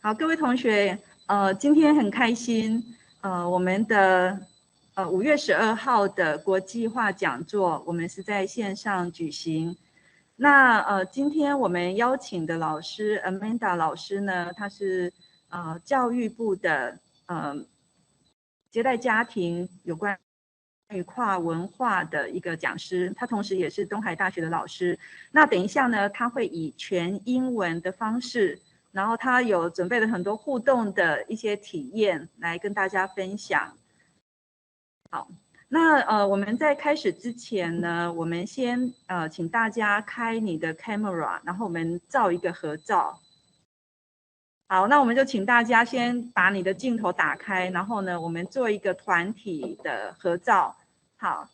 好，各位同学，今天很开心，我们的5月12号的国际化讲座，我们是在线上举行。那今天我们邀请的老师 Amanda 老师呢，她是教育部的接待家庭有关于跨文化的一个讲师，她同时也是东海大学的老师。那等一下呢，她会以全英文的方式。然后他有准备了很多互动的一些体验来跟大家分享。好，那我们在开始之前呢，我们先请大家开你的 camera， 然后我们照一个合照。好，那我们就请大家先把你的镜头打开，然后呢，我们做一个团体的合照。好。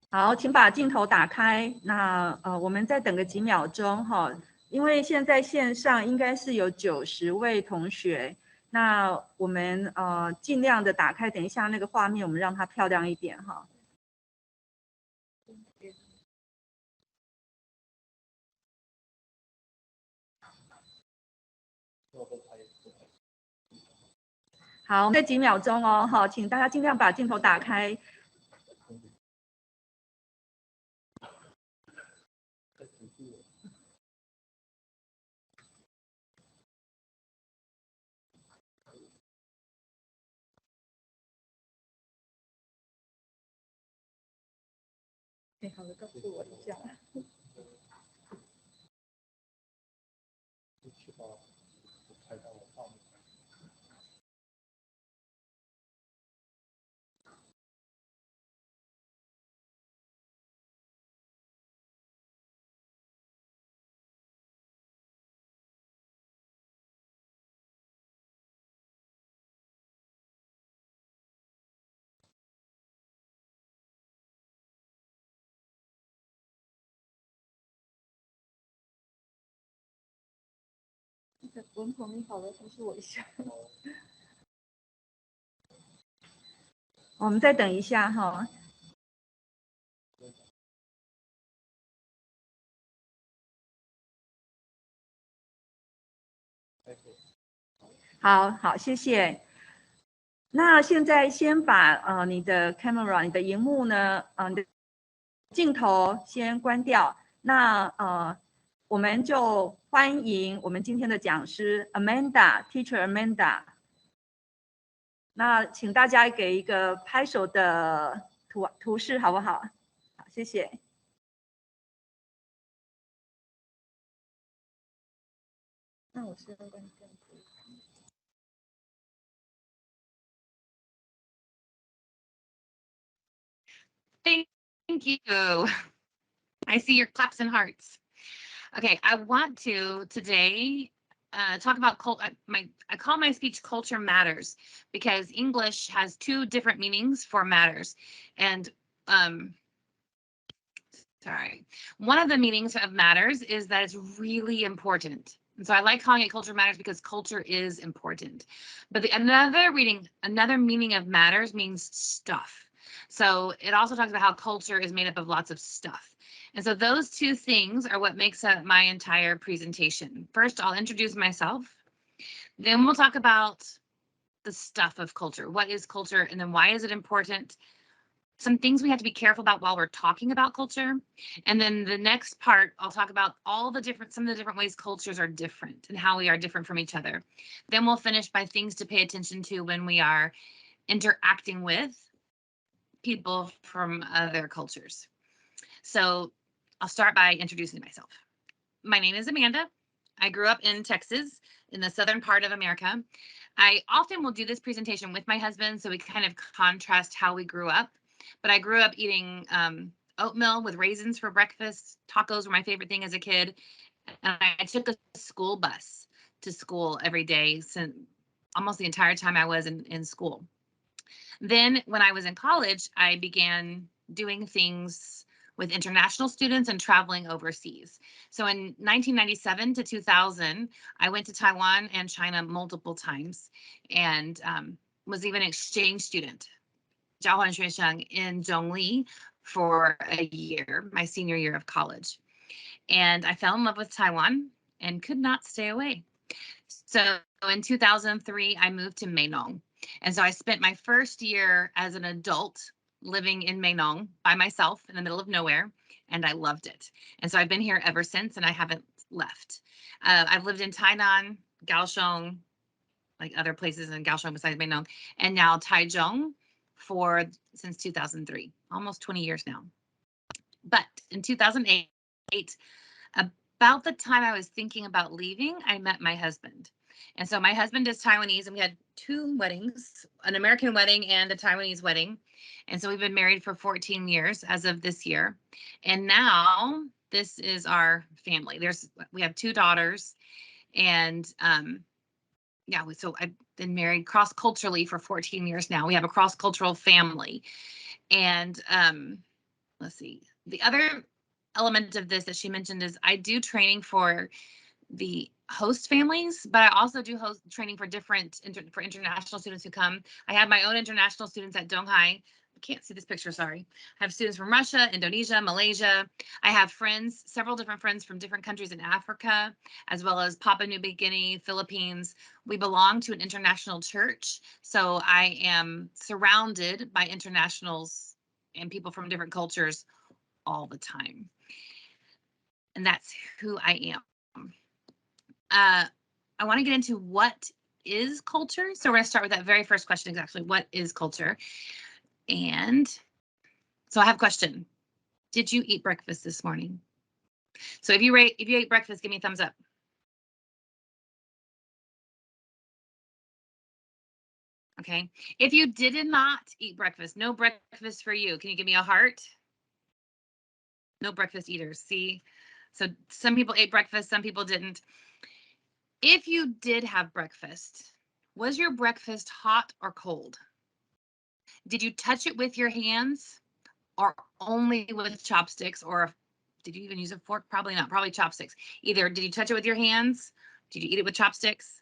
好，请把镜头打开。那我们再等个几秒钟哈，因为现在线上应该是有90位同学，那我们尽量的打开，等一下那个画面我们让它漂亮一点哈。好，再几秒钟哦，好，请大家尽量把镜头打开。好的，告诉我一下。文鹏，你好了，提示我一下。我们再等一下哈。好好，谢谢。那现在先把你的 camera、你的荧幕呢，你的镜头先关掉。那我们就欢迎我们今天的讲师 Teacher Amanda。那请大家给一个拍手的图示，好不好？好，谢谢。那我是关掉。Thank you. I see your claps and hearts. Okay, I want to today talk about I call my speech "Culture Matters" because English has two different meanings for matters, and sorry, one of the meanings of matters is that it's really important. And so I like calling it culture matters because culture is important. But another meaning of matters means stuff. So it also talks about how culture is made up of lots of stuff. And so those two things are what makes up my entire presentation. First, I'll introduce myself. Then we'll talk about the stuff of culture. What is culture? And then why is it important? Some things we have to be careful about while we're talking about culture. And then the next part, I'll talk about some of the different ways cultures are different and how we are different from each other. Then we'll finish by things to pay attention to when we are interacting with people from other cultures. So I'll start by introducing myself. My name is Amanda. I grew up in Texas, in the southern part of America. I often will do this presentation with my husband, so we kind of contrast how we grew up. But I grew up eating oatmeal with raisins for breakfast. Tacos were my favorite thing as a kid. And I took a school bus to school every day since almost the entire time I was in school. Then when I was in college, I began doing things with international students and traveling overseas. So in 1997 to 2000, I went to Taiwan and China multiple times and was even an exchange student 交换学生 in Zhongli for a year, my senior year of college. And I fell in love with Taiwan and could not stay away. So in 2003, I moved to Meinong. And so I spent my first year as an adult living in Meinong by myself in the middle of nowhere, and I loved it. And so I've been here ever since, and I haven't left. I've lived in Tainan, Kaohsiung, like other places in Kaohsiung besides Meinong, and now Taichung since 2003, almost 20 years now. But in 2008, about the time I was thinking about leaving, I met my husband. And so my husband is Taiwanese, and we had two weddings, an American wedding and a Taiwanese wedding. And so we've been married for 14 years as of this year. And now this is our family. We have two daughters, and yeah, so I've been married cross-culturally for 14 years now. We have a cross-cultural family. And let's see, the other element of this that she mentioned is I do training for the host families, but I also do host training for for international students who come. I have my own international students at Donghai. I can't see this picture, sorry. I have students from Russia, Indonesia, Malaysia. I have friends, several different friends from different countries in Africa, as well as Papua New Guinea, Philippines. We belong to an international church, so I am surrounded by internationals and people from different cultures all the time. And that's who I am. I want to get into what is culture. So we're going to start with that very first question, exactly. What is culture? And so I have a question. Did you eat breakfast this morning? So if you ate breakfast, give me a thumbs up. Okay. If you did not eat breakfast, no breakfast for you, can you give me a heart? No breakfast eaters. See? So some people ate breakfast, some people didn't. If you did have breakfast, was your breakfast hot or cold? Did you touch it with your hands or only with chopsticks? Or did you even use a fork? Probably not, probably chopsticks. Either did you touch it with your hands? Did you eat it with chopsticks?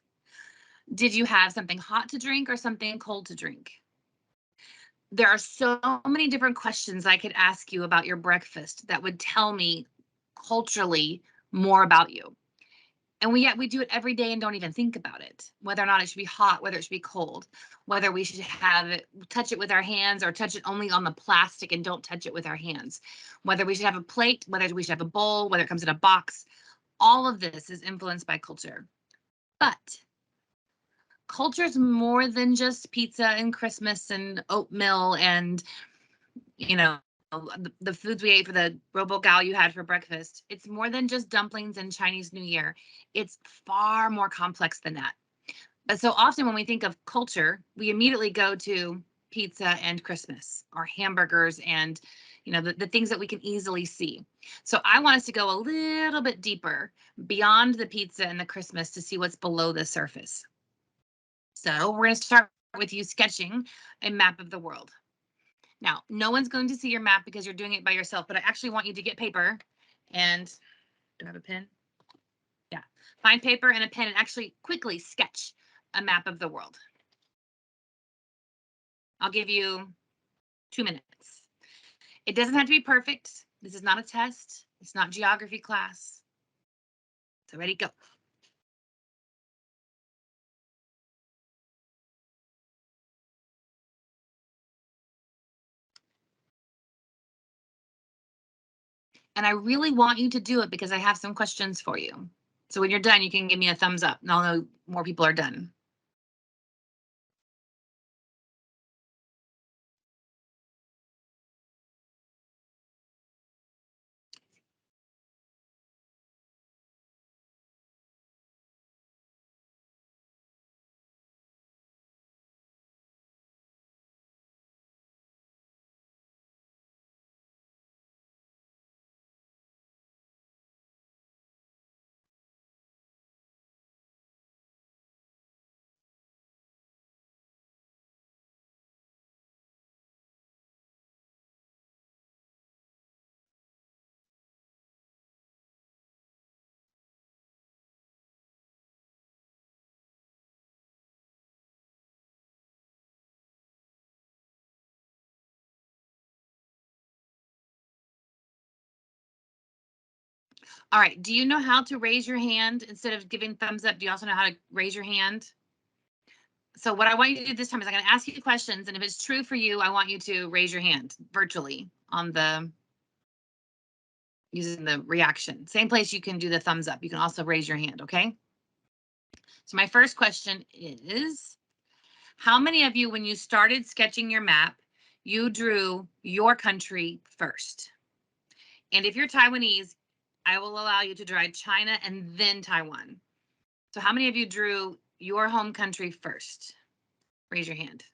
Did you have something hot to drink or something cold to drink? There are so many different questions I could ask you about your breakfast that would tell me culturally more about you. And yet we do it every day and don't even think about it, whether or not it should be hot, whether it should be cold, whether we should touch it with our hands or touch it only on the plastic and don't touch it with our hands, whether we should have a plate, whether we should have a bowl, whether it comes in a box. All of this is influenced by culture. But culture is more than just pizza and Christmas and oatmeal and, you know, the foods we ate for the robogao you had for breakfast. It's more than just dumplings and Chinese New Year. It's far more complex than that. But so often when we think of culture, we immediately go to pizza and Christmas or hamburgers and, you know, the things that we can easily see. So I want us to go a little bit deeper beyond the pizza and the Christmas to see what's below the surface. So we're going to start with you sketching a map of the world. Now, no one's going to see your map because you're doing it by yourself, but I actually want you to get paper and, do I have a pen? Yeah, find paper and a pen and actually quickly sketch a map of the world. I'll give you 2 minutes. It doesn't have to be perfect. This is not a test. It's not geography class. So ready, go. And I really want you to do it because I have some questions for you. So when you're done, you can give me a thumbs up and I'll know more people are done. All right, do you know how to raise your hand instead of giving thumbs up? Do you also know how to raise your hand? So what I want you to do this time is I'm going to ask you questions, and if it's true for you, I want you to raise your hand virtually on the using the reaction. Same place you can do the thumbs up. You can also raise your hand, okay? So my first question is, how many of you, when you started sketching your map, you drew your country first? And if you're Taiwanese, I will allow you to draw China and then Taiwan. So how many of you drew your home country first? Raise your hand.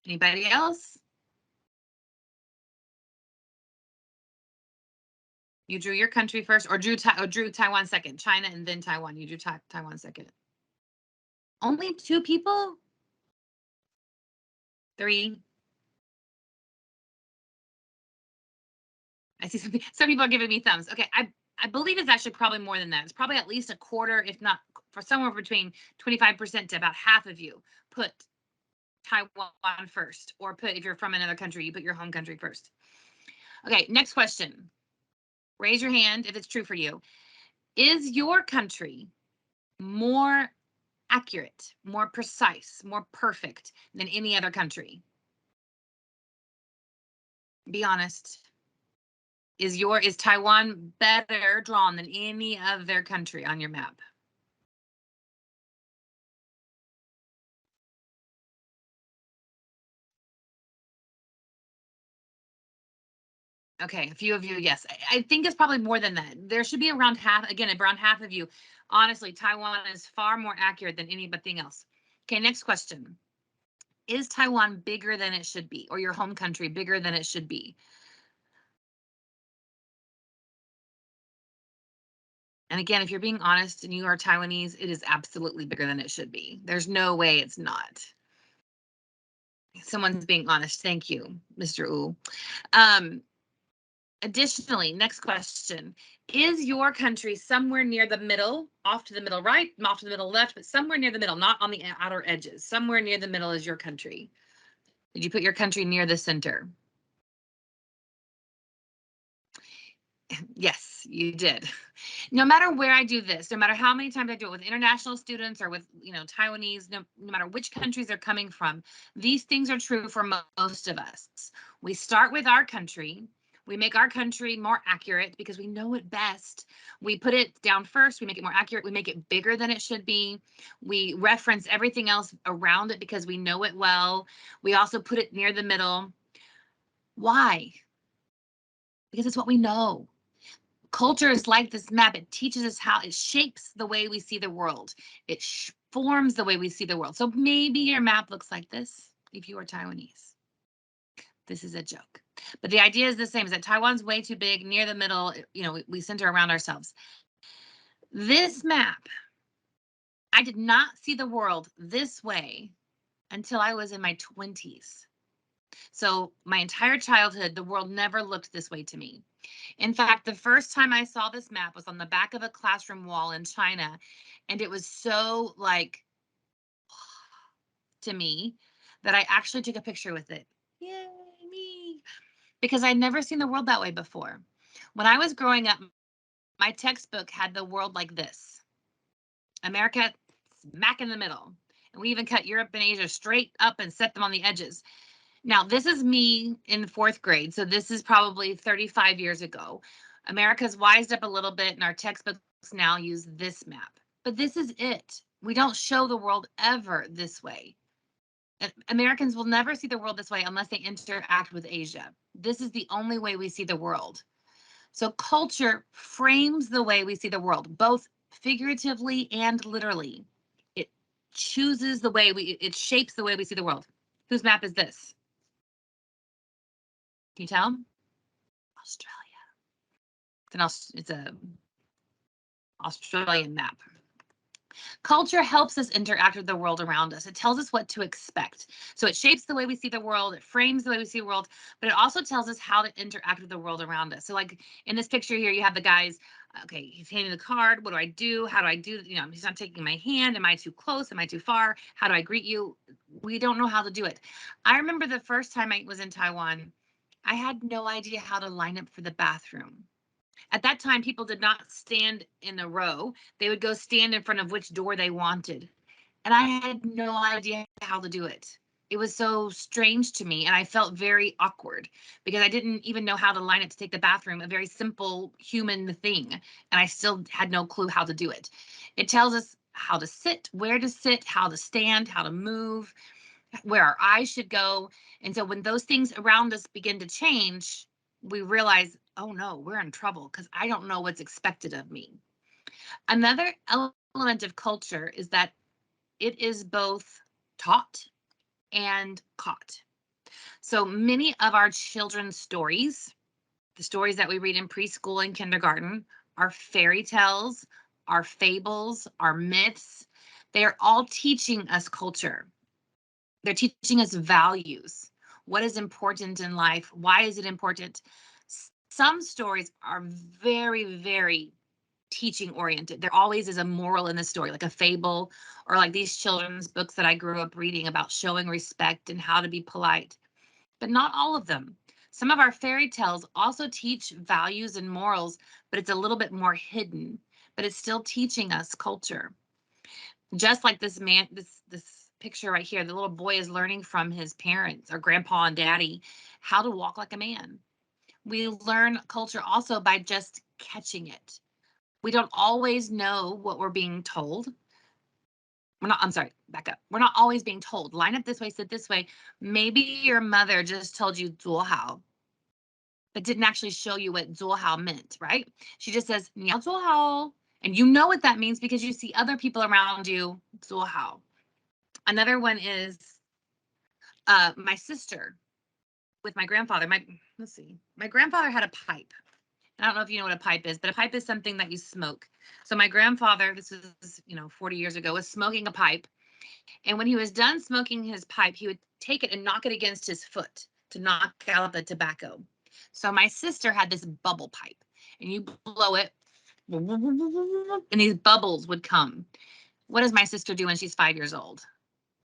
Anybody else? You drew your country first, or drew Taiwan second. China and then Taiwan. You drew Taiwan second. Only 2 people? 3? I see some people are giving me thumbs. Okay, I believe it's actually probably more than that. It's probably at least a quarter, if not for somewhere between 25% to about half of you put Taiwan first, or put, if you're from another country, you put your home country first. Okay, next question. Raise your hand if it's true for you. Is your country more accurate, more precise, more perfect than any other country? Be honest. Is Taiwan better drawn than any other country on your map? Okay, a few of you, yes. I think it's probably more than that. There should be around half, again, around half of you. Honestly, Taiwan is far more accurate than anything else. Okay, next question. Is Taiwan bigger than it should be, or your home country bigger than it should be? And again, if you're being honest and you are Taiwanese, it is absolutely bigger than it should be. There's no way it's not. Someone's being honest. Thank you, Mr. Wu. Additionally, next question. Is your country somewhere near the middle, off to the middle right, off to the middle left, but somewhere near the middle, not on the outer edges? Somewhere near the middle is your country. Did you put your country near the center? Yes, you did. No matter where I do this, no matter how many times I do it with international students or with, Taiwanese, no matter which countries they're coming from, these things are true for most of us. We start with our country. We make our country more accurate because we know it best. We put it down first. We make it more accurate. We make it bigger than it should be. We reference everything else around it because we know it well. We also put it near the middle. Why? Because it's what we know. Culture is like this map. It teaches us how it shapes the way we see the world. It forms the way we see the world. So maybe your map looks like this if you are Taiwanese. This is a joke. But the idea is the same, is that Taiwan's way too big, near the middle, we center around ourselves. This map, I did not see the world this way until I was in my 20s. So my entire childhood, the world never looked this way to me. In fact, the first time I saw this map was on the back of a classroom wall in China, and it was so like to me that I actually took a picture with it. Yay, me! Because I'd never seen the world that way before. When I was growing up, my textbook had the world like this. America smack in the middle. And we even cut Europe and Asia straight up and set them on the edges. Now, this is me in 4th grade, so this is probably 35 years ago. America's wised up a little bit, and our textbooks now use this map. But this is it. We don't show the world ever this way. Americans will never see the world this way unless they interact with Asia. This is the only way we see the world. So culture frames the way we see the world, both figuratively and literally. It chooses the way it shapes the way we see the world. Whose map is this? Can you tell? Australia. It's a Australian map. Culture helps us interact with the world around us. It tells us what to expect. So it shapes the way we see the world, it frames the way we see the world, but it also tells us how to interact with the world around us. So like in this picture here, you have the guys, okay, he's handing the card. What do I do? How do I do? You know, he's not taking my hand. Am I too close? Am I too far? How do I greet you? We don't know how to do it. I remember the first time I was in Taiwan, I had no idea how to line up for the bathroom. At that time, people did not stand in a row. They would go stand in front of which door they wanted. And I had no idea how to do it. It was so strange to me, and I felt very awkward because I didn't even know how to line up to take the bathroom, a very simple human thing, and I still had no clue how to do it. It tells us how to sit, where to sit, how to stand, how to move, where our eyes should go. And so when those things around us begin to change, we realize, oh no, we're in trouble because I don't know what's expected of me. Another element of culture is that it is both taught and caught. So many of our children's stories, the stories that we read in preschool and kindergarten, are fairy tales, are fables, are myths. They are all teaching us culture. They're teaching us values. What is important in life? Why is it important? Some stories are very, very teaching oriented. There always is a moral in the story, like a fable, or like these children's books that I grew up reading about showing respect and how to be polite. But not all of them. Some of our fairy tales also teach values and morals, but it's a little bit more hidden, but it's still teaching us culture. Just like this man, this picture right here, the little boy is learning from his parents or grandpa and daddy how to walk like a man. We learn culture also by just catching it. We don't always know what we're being told. I'm sorry, back up. We're not always being told, line up this way, sit this way. Maybe your mother just told you 做好, but didn't actually show you what 做好 meant, right? She just says 你要做好, and you know what that means because you see other people around you 做好. Another one is my sister with my grandfather. My grandfather had a pipe. I don't know if you know what a pipe is, but a pipe is something that you smoke. So my grandfather, this was, 40 years ago, was smoking a pipe. And when he was done smoking his pipe, he would take it and knock it against his foot to knock out the tobacco. So my sister had this bubble pipe, and you blow it, and these bubbles would come. What does my sister do when she's 5 years old?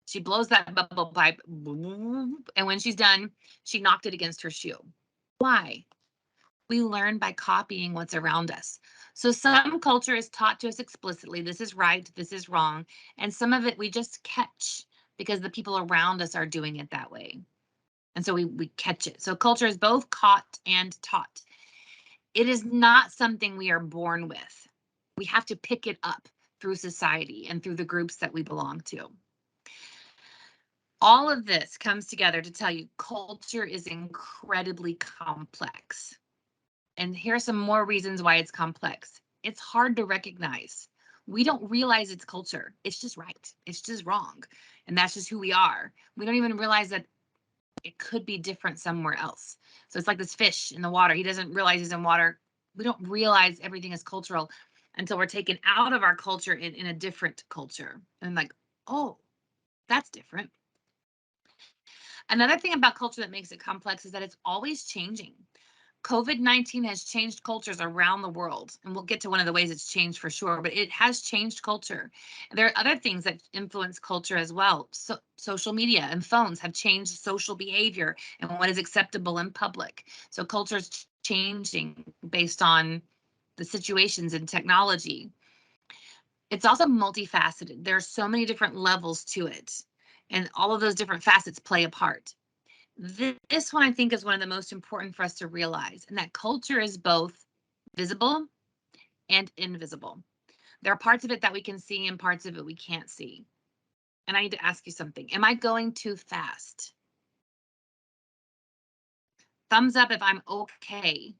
She blows that bubble pipe, and when she's done, she knocked it against her shoe. Why? We learn by copying what's around us. So some culture is taught to us explicitly, this is right, this is wrong, and some of it we just catch because the people around us are doing it that way. And so we catch it. So culture is both caught and taught. It is not something we are born with. We have to pick it up through society and through the groups that we belong to. All of this comes together to tell you culture is incredibly complex. And here are some more reasons why it's complex. It's hard to recognize. We don't realize it's culture. It's just right. It's just wrong. And that's just who we are. We don't even realize that it could be different somewhere else. So it's like this fish in the water. He doesn't realize he's in water. We don't realize everything is cultural until we're taken out of our culture in a different culture. And like, oh, that's different. Another thing about culture that makes it complex is that it's always changing. COVID-19 has changed cultures around the world, and we'll get to one of the ways it's changed for sure, but it has changed culture. There are other things that influence culture as well. So social media and phones have changed social behavior and what is acceptable in public. So culture is changing based on the situations and technology. It's also multifaceted. There are so many different levels to it, and all of those different facets play a part. This one I think is one of the most important for us to realize, and that culture is both visible and invisible. There are parts of it that we can see and parts of it we can't see. And I need to ask you something. Am I going too fast? Thumbs up if I'm okay,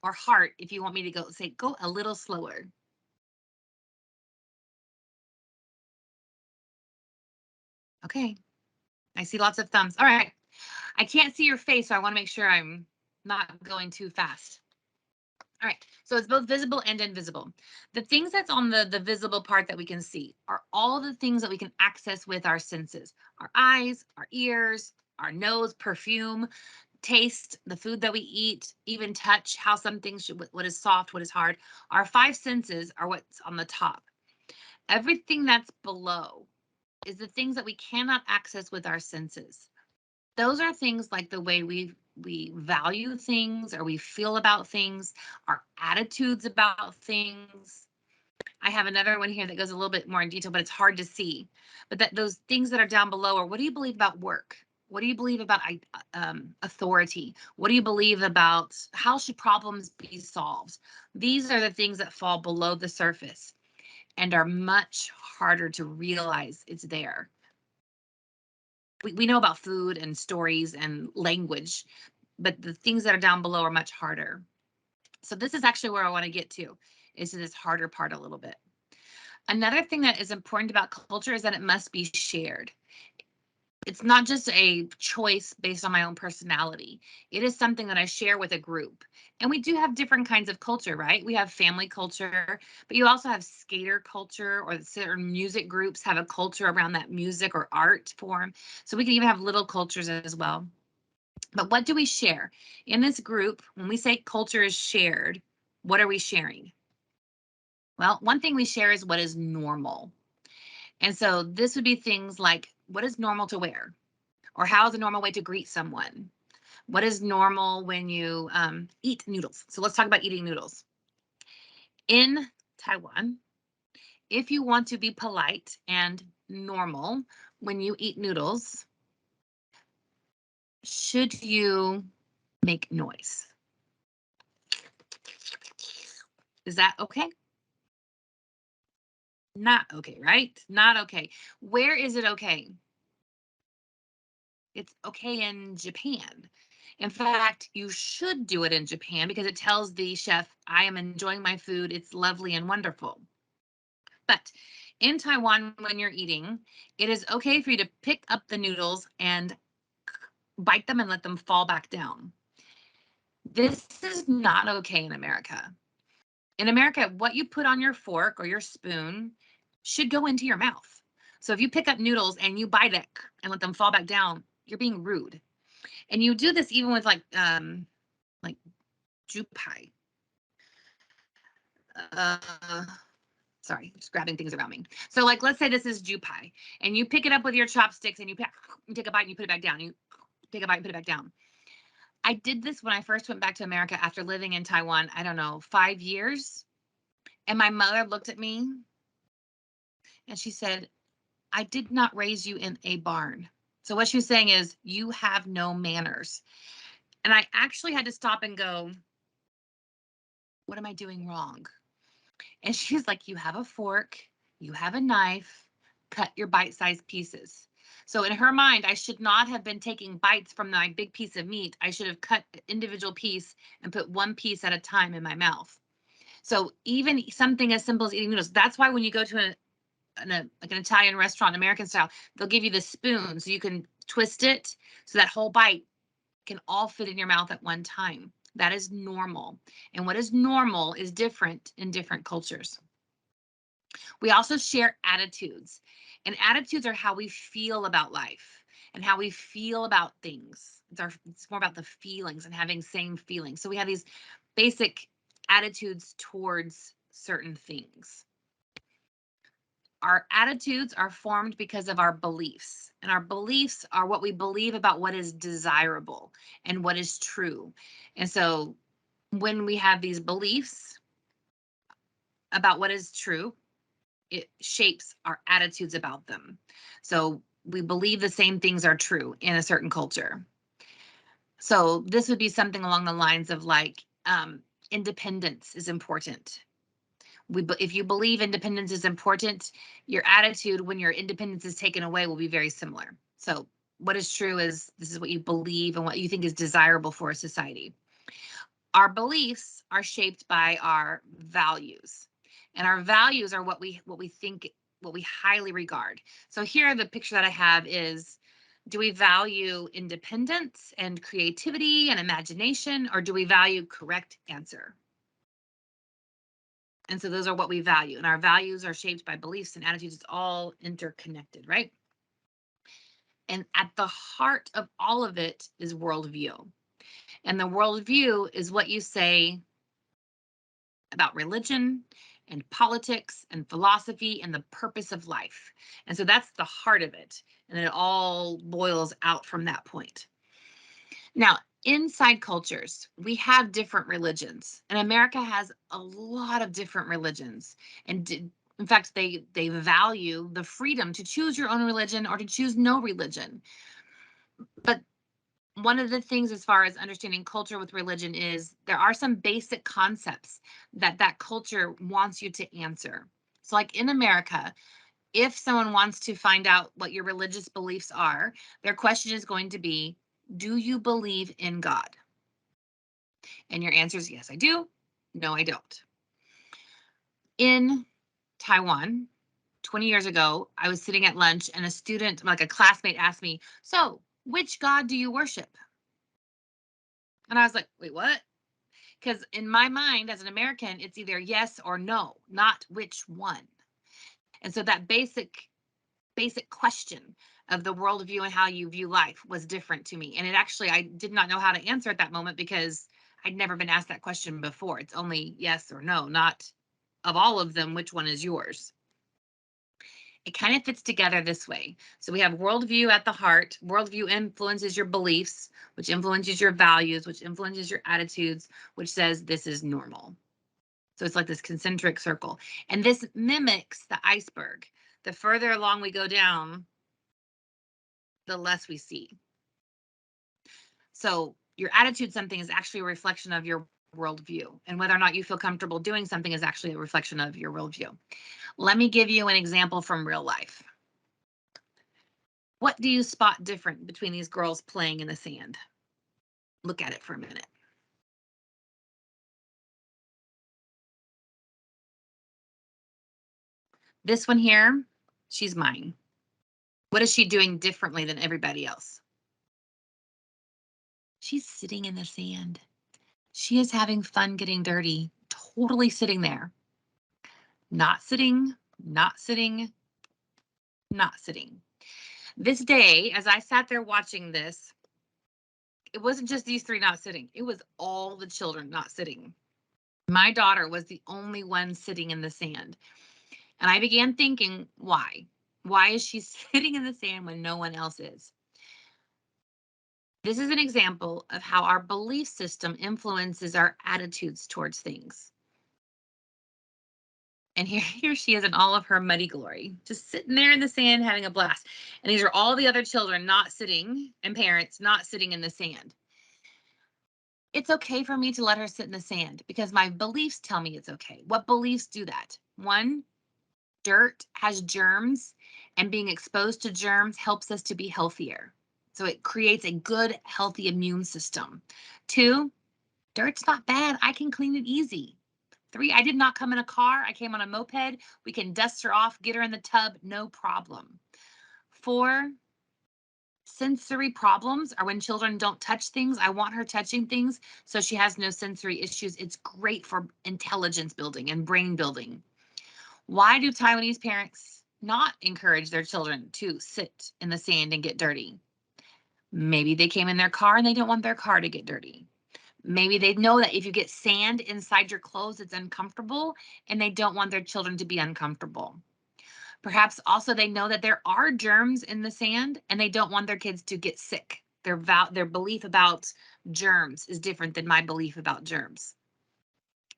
or heart if you want me to go a little slower. Okay, I see lots of thumbs. All right, I can't see your face, so I want to make sure I'm not going too fast. All right, so it's both visible and invisible. The things that's on the visible part that we can see are all the things that we can access with our senses: our eyes, our ears, our nose, perfume, taste, the food that we eat, even touch, how some things should, what is soft, what is hard. Our five senses are what's on the top. Everything that's below is the things that we cannot access with our senses. Those are things like the way we value things, or we feel about things, our attitudes about things. I have another one here that goes a little bit more in detail, but it's hard to see. But that those things that are down below are: what do you believe about work? What do you believe about authority? What do you believe about how should problems be solved? These are the things that fall below the surface and are much harder to realize it's there. We know about food and stories and language, but the things that are down below are much harder. So this is actually where I want to get to, is to this harder part a little bit. Another thing that is important about culture is that it must be shared. It's not just a choice based on my own personality. It is something that I share with a group. And we do have different kinds of culture, right? We have family culture, but you also have skater culture, or certain music groups have a culture around that music or art form. So we can even have little cultures as well. But what do we share? In this group, when we say culture is shared, what are we sharing? Well, one thing we share is what is normal. And so this would be things like, what is normal to wear? Or how is a normal way to greet someone? What is normal when you eat noodles? So let's talk about eating noodles. In Taiwan, if you want to be polite and normal when you eat noodles, should you make noise? Is that okay? Not okay, right? Not okay. Where is it okay? It's okay in Japan. In fact, you should do it in Japan because it tells the chef, I am enjoying my food. It's lovely and wonderful. But in Taiwan, when you're eating, it is okay for you to pick up the noodles and bite them and let them fall back down. This is not okay in America. In America, what you put on your fork or your spoon should go into your mouth. So if you pick up noodles and you bite it and let them fall back down, you're being rude. And you do this even with like jupai. Sorry, just grabbing things around me. So like, let's say this is jupai, and you pick it up with your chopsticks and you take a bite and you put it back down. You take a bite and put it back down. I did this when I first went back to America after living in Taiwan, I don't know, 5 years. And my mother looked at me and she said, I did not raise you in a barn. So what she was saying is, you have no manners. And I actually had to stop and go, what am I doing wrong? And she's like, you have a fork, you have a knife, cut your bite-sized pieces. So in her mind, I should not have been taking bites from my big piece of meat. I should have cut an individual piece and put one piece at a time in my mouth. So even something as simple as eating noodles, that's why when you go to like an Italian restaurant, American style, they'll give you the spoon so you can twist it so that whole bite can all fit in your mouth at one time. That is normal. And what is normal is different in different cultures. We also share attitudes, and attitudes are how we feel about life and how we feel about things. It's more about the feelings and having same feelings. So we have these basic attitudes towards certain things. Our attitudes are formed because of our beliefs, and our beliefs are what we believe about what is desirable and what is true. And so when we have these beliefs about what is true, it shapes our attitudes about them. So we believe the same things are true in a certain culture. So this would be something along the lines of like, independence is important. If you believe independence is important, your attitude when your independence is taken away will be very similar. So what is true is this is what you believe and what you think is desirable for a society. Our beliefs are shaped by our values, and our values are what we think, what we highly regard. So here the picture that I have is, do we value independence and creativity and imagination, or do we value correct answer? And so those are what we value. And our values are shaped by beliefs and attitudes. It's all interconnected, right? And at the heart of all of it is worldview. And the worldview is what you say about religion and politics and philosophy and the purpose of life. And so that's the heart of it. And it all boils out from that point. Now, inside cultures, we have different religions. And America has a lot of different religions. And in fact, they value the freedom to choose your own religion or to choose no religion. But one of the things as far as understanding culture with religion is there are some basic concepts that culture wants you to answer. So like in America, if someone wants to find out what your religious beliefs are, their question is going to be, do you believe in God? And your answer is yes, I do. No, I don't. In Taiwan, 20 years ago, I was sitting at lunch and a student, like a classmate, asked me, so which God do you worship? And I was like, wait, what? Because in my mind, as an American, it's either yes or no, not which one. And so that basic question of the worldview and how you view life was different to me. And it actually, I did not know how to answer at that moment because I'd never been asked that question before. It's only yes or no, not of all of them, which one is yours? It kind of fits together this way. So we have worldview at the heart. Worldview influences your beliefs, which influences your values, which influences your attitudes, which says this is normal. So it's like this concentric circle. And this mimics the iceberg. The further along we go down, the less we see. So your attitude something is actually a reflection of your worldview. And whether or not you feel comfortable doing something is actually a reflection of your worldview. Let me give you an example from real life. What do you spot different between these girls playing in the sand? Look at it for a minute. This one here, she's mine. What is she doing differently than everybody else? She's sitting in the sand. She is having fun getting dirty, totally sitting there. Not sitting, not sitting, not sitting. This day, as I sat there watching this, it wasn't just these three not sitting. It was all the children not sitting. My daughter was the only one sitting in the sand. And I began thinking, why? Why is she sitting in the sand when no one else is? This is an example of how our belief system influences our attitudes towards things. And here she is in all of her muddy glory, just sitting there in the sand having a blast. And these are all the other children not sitting, and parents not sitting in the sand. It's okay for me to let her sit in the sand because my beliefs tell me it's okay. What beliefs do that? One, dirt has germs, and being exposed to germs helps us to be healthier. So it creates a good, healthy immune system. Two, dirt's not bad. I can clean it easy. Three, I did not come in a car. I came on a moped. We can dust her off, get her in the tub, no problem. Four, sensory problems are when children don't touch things. I want her touching things so she has no sensory issues. It's great for intelligence building and brain building. Why do Taiwanese parents not encourage their children to sit in the sand and get dirty? Maybe they came in their car and they don't want their car to get dirty. Maybe they know that if you get sand inside your clothes, it's uncomfortable, and they don't want their children to be uncomfortable. Perhaps also they know that there are germs in the sand and they don't want their kids to get sick. Their belief about germs is different than my belief about germs.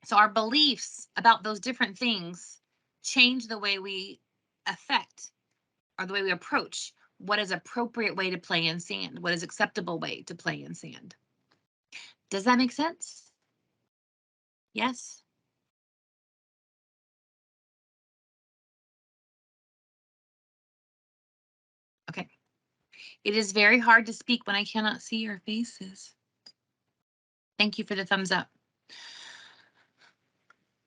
So our beliefs about those different things change the way we affect or the way we approach what is appropriate way to play in sand, what is acceptable way to play in sand. Does that make sense? Yes? Okay. It is very hard to speak when I cannot see your faces. Thank you for the thumbs up.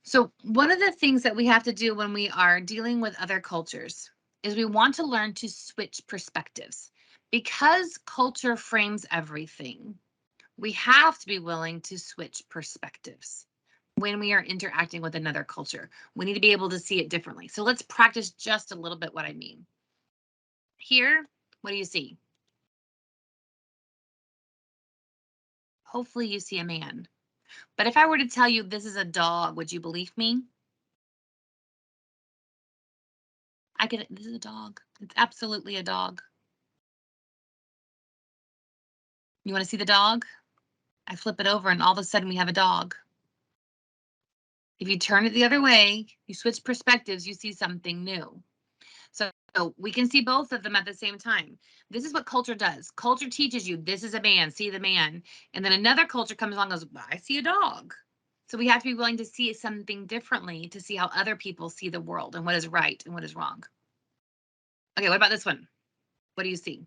So one of the things that we have to do when we are dealing with other cultures is we want to learn to switch perspectives. Because culture frames everything, we have to be willing to switch perspectives. when we are interacting with another culture. We need to be able to see it differently. So let's practice just a little bit what I mean. Here, what do you see? Hopefully you see a man. But if I were to tell you this is a dog, would you believe me? This is a dog. It's absolutely a dog. You want to see the dog? I flip it over and all of a sudden we have a dog. If you turn it the other way, you switch perspectives, you see something new. So we can see both of them at the same time. This is what culture does. Culture teaches you this is a man, see the man. And then another culture comes along and goes, I see a dog. So we have to be willing to see something differently to see how other people see the world and what is right and what is wrong. Okay, what about this one? What do you see?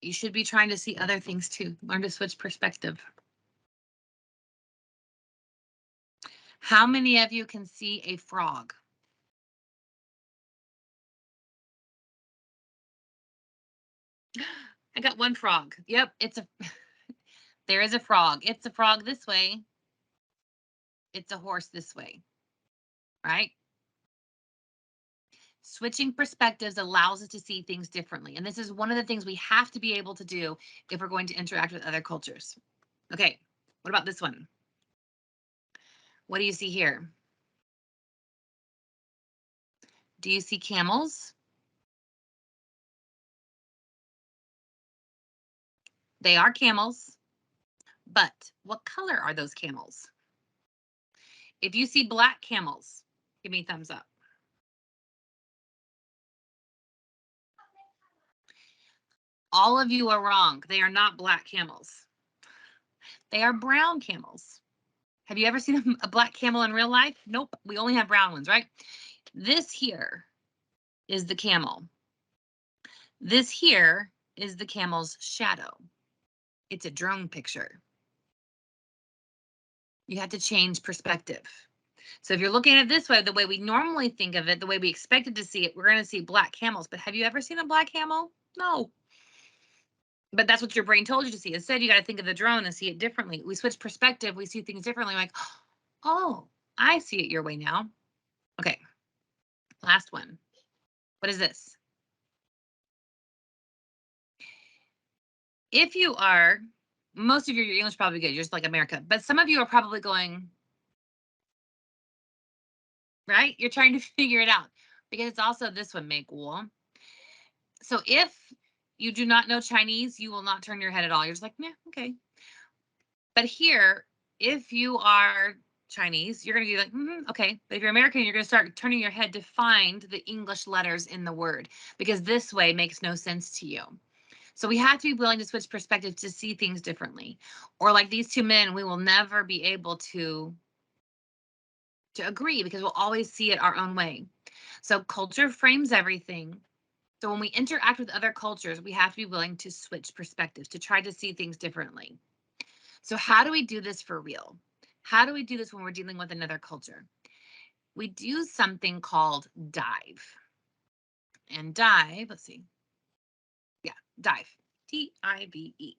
You should be trying to see other things too. Learn to switch perspective. How many of you can see a frog? I got one frog. Yep, there is a frog. It's a frog this way. It's a horse this way, right? Switching perspectives allows us to see things differently. And this is one of the things we have to be able to do if we're going to interact with other cultures. Okay, what about this one? What do you see here? Do you see camels? They are camels, but what color are those camels? If you see black camels, give me a thumbs up. All of you are wrong. They are not black camels. They are brown camels. Have you ever seen a black camel in real life? Nope, we only have brown ones, right? This here is the camel. This here is the camel's shadow. It's a drone picture. You have to change perspective. So if you're looking at it this way, the way we normally think of it, the way we expected to see it, we're going to see black camels. But have you ever seen a black camel? No. But that's what your brain told you to see. Instead, you got to think of the drone and see it differently. We switch perspective. We see things differently. Like, oh, I see it your way now. Okay. Last one. What is this? If you are, most of your English is probably good. You're just like America. But some of you are probably going, right? You're trying to figure it out because it's also this one, make wool. So if you do not know Chinese, you will not turn your head at all. You're just like, yeah, okay. But here, if you are Chinese, you're going to be like, okay. But if you're American, you're going to start turning your head to find the English letters in the word because this way makes no sense to you. So we have to be willing to switch perspective to see things differently. Or like these two men, we will never be able to agree because we'll always see it our own way. So culture frames everything. So when we interact with other cultures, we have to be willing to switch perspectives, to try to see things differently. So how do we do this for real? How do we do this when we're dealing with another culture? We do something called dive. And dive, let's see. Yeah, dive. D-I-V-E.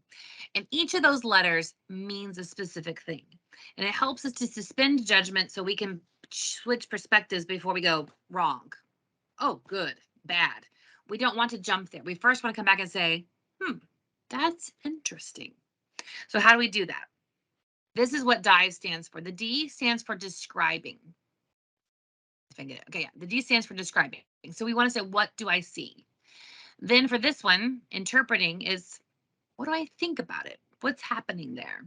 And each of those letters means a specific thing. And it helps us to suspend judgment so we can switch perspectives before we go wrong. Oh, good, bad. We don't want to jump there. We first want to come back and say, that's interesting. So how do we do that? This is what dive stands for. The D stands for describing. If I can get it. Okay, yeah. The D stands for describing. So we want to say, what do I see? Then for this one, interpreting is, what do I think about it? What's happening there?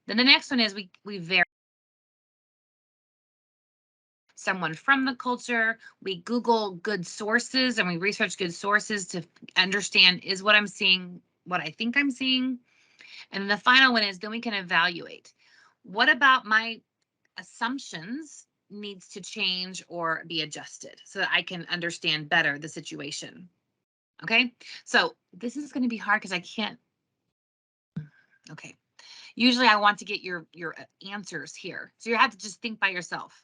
Then the next one is we vary someone from the culture. We Google good sources and we research good sources to understand, is what I'm seeing what I think I'm seeing? And the final one is then we can evaluate. What about my assumptions needs to change or be adjusted so that I can understand better the situation? Okay, so this is going to be hard because I can't. Okay, usually I want to get your answers here. So you have to just think by yourself.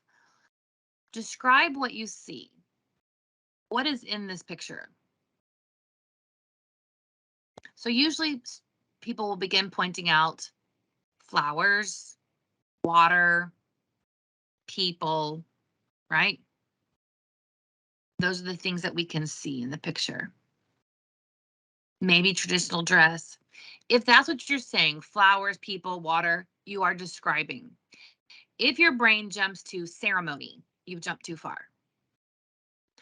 Describe what you see. What is in this picture? So usually people will begin pointing out flowers, water, people, right? Those are the things that we can see in the picture. Maybe traditional dress. If that's what you're saying, flowers, people, water, you are describing. If your brain jumps to ceremony, you've jumped too far.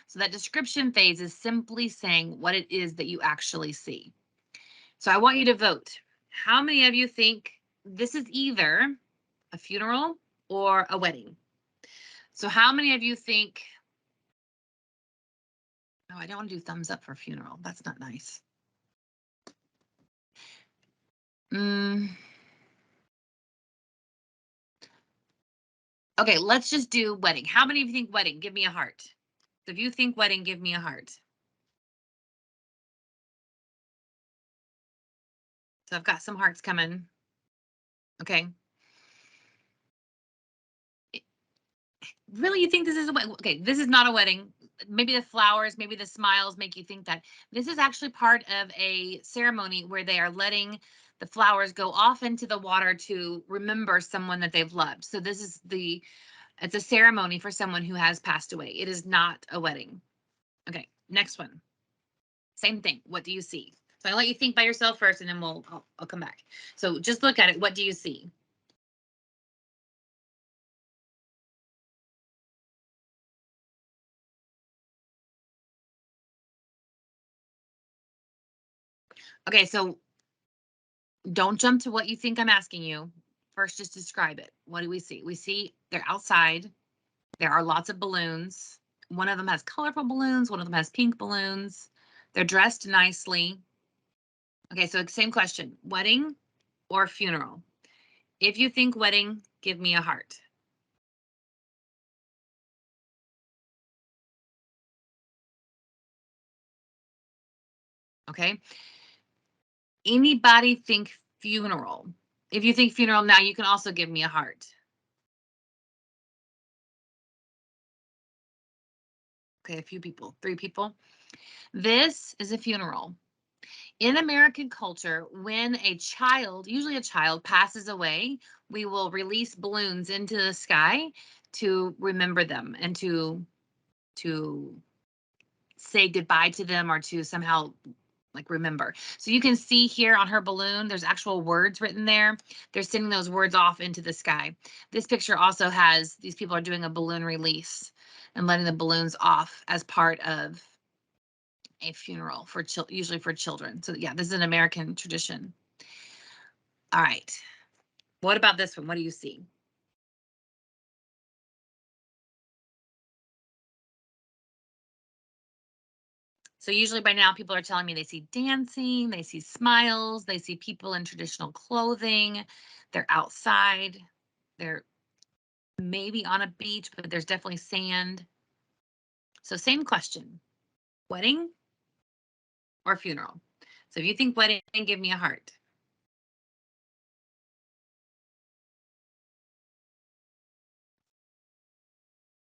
So that description phase is simply saying what it is that you actually see. So I want you to vote. How many of you think this is either a funeral or a wedding? So how many of you think, oh, I don't want to do thumbs up for funeral. That's not nice. Okay, let's just do wedding. How many of you think wedding? Give me a heart. So if you think wedding, give me a heart. So I've got some hearts coming. Okay. Really, you think this is a wedding? Okay, this is not a wedding. Maybe the flowers, maybe the smiles make you think that. This is actually part of a ceremony where they are letting the flowers go off into the water to remember someone that they've loved. So this is it's a ceremony for someone who has passed away. It is not a wedding. Okay, next one. Same thing. What do you see? So I'll let you think by yourself first, and then I'll come back. So just look at it. What do you see? Okay, so don't jump to what you think I'm asking you. First, just describe it. What do we see? We see they're outside. There are lots of balloons. One of them has colorful balloons. One of them has pink balloons. They're dressed nicely. Okay, so same question. Wedding or funeral? If you think wedding, give me a heart. Okay. Anybody think funeral? If you think funeral now, you can also give me a heart. Okay, a few people, 3 people. This is a funeral. In American culture, when a child, usually a child, passes away, we will release balloons into the sky to remember them and to say goodbye to them or to somehow like remember. So you can see here on her balloon, there's actual words written there. They're sending those words off into the sky. This picture also has, these people are doing a balloon release and letting the balloons off as part of a funeral for usually for children. So yeah, this is an American tradition. All right. What about this one? What do you see? So usually by now people are telling me they see dancing, they see smiles, they see people in traditional clothing, they're outside, they're maybe on a beach, but there's definitely sand. So same question, wedding or funeral? So if you think wedding, give me a heart.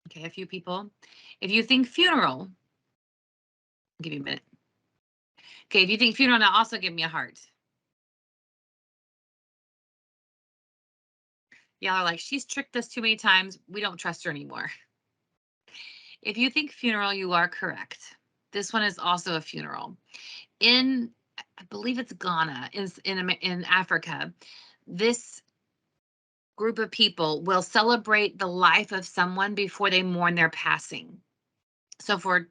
Okay, a few people. If you think funeral, I'll give you a minute. Okay, if you think funeral, now also give me a heart. Y'all are like, she's tricked us too many times. We don't trust her anymore. If you think funeral, you are correct. This one is also a funeral. In, I believe it's Ghana, in Africa, this group of people will celebrate the life of someone before they mourn their passing. So for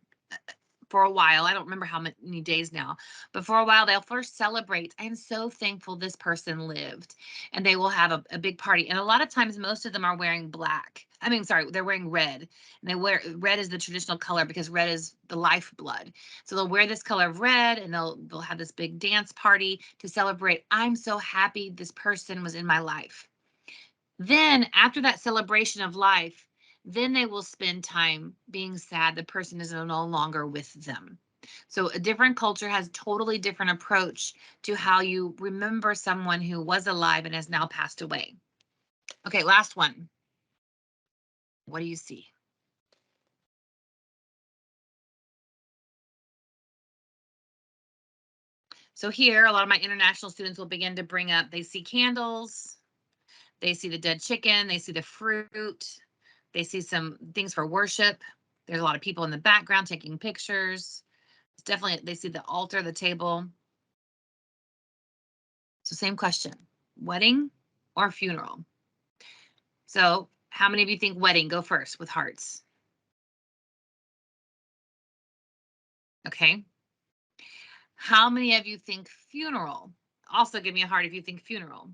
a while, I don't remember how many days now, but for a while they'll first celebrate. I am so thankful this person lived, and they will have a big party. And a lot of times, most of them are wearing black. I mean, sorry, they're wearing red. And they wear red is the traditional color because red is the lifeblood. So they'll wear this color of red, and they'll have this big dance party to celebrate. I'm so happy this person was in my life. Then after that celebration of life, then they will spend time being sad the person is no longer with them. So a different culture has totally different approach to how you remember someone who was alive and has now passed away. Okay, last one. What do you see? So here, a lot of my international students will begin to bring up, they see candles, they see the dead chicken, they see the fruit, they see some things for worship. There's a lot of people in the background taking pictures. It's definitely, they see the altar, the table. So same question, wedding or funeral? So how many of you think wedding? Go first with hearts. Okay. How many of you think funeral? Also give me a heart if you think funeral.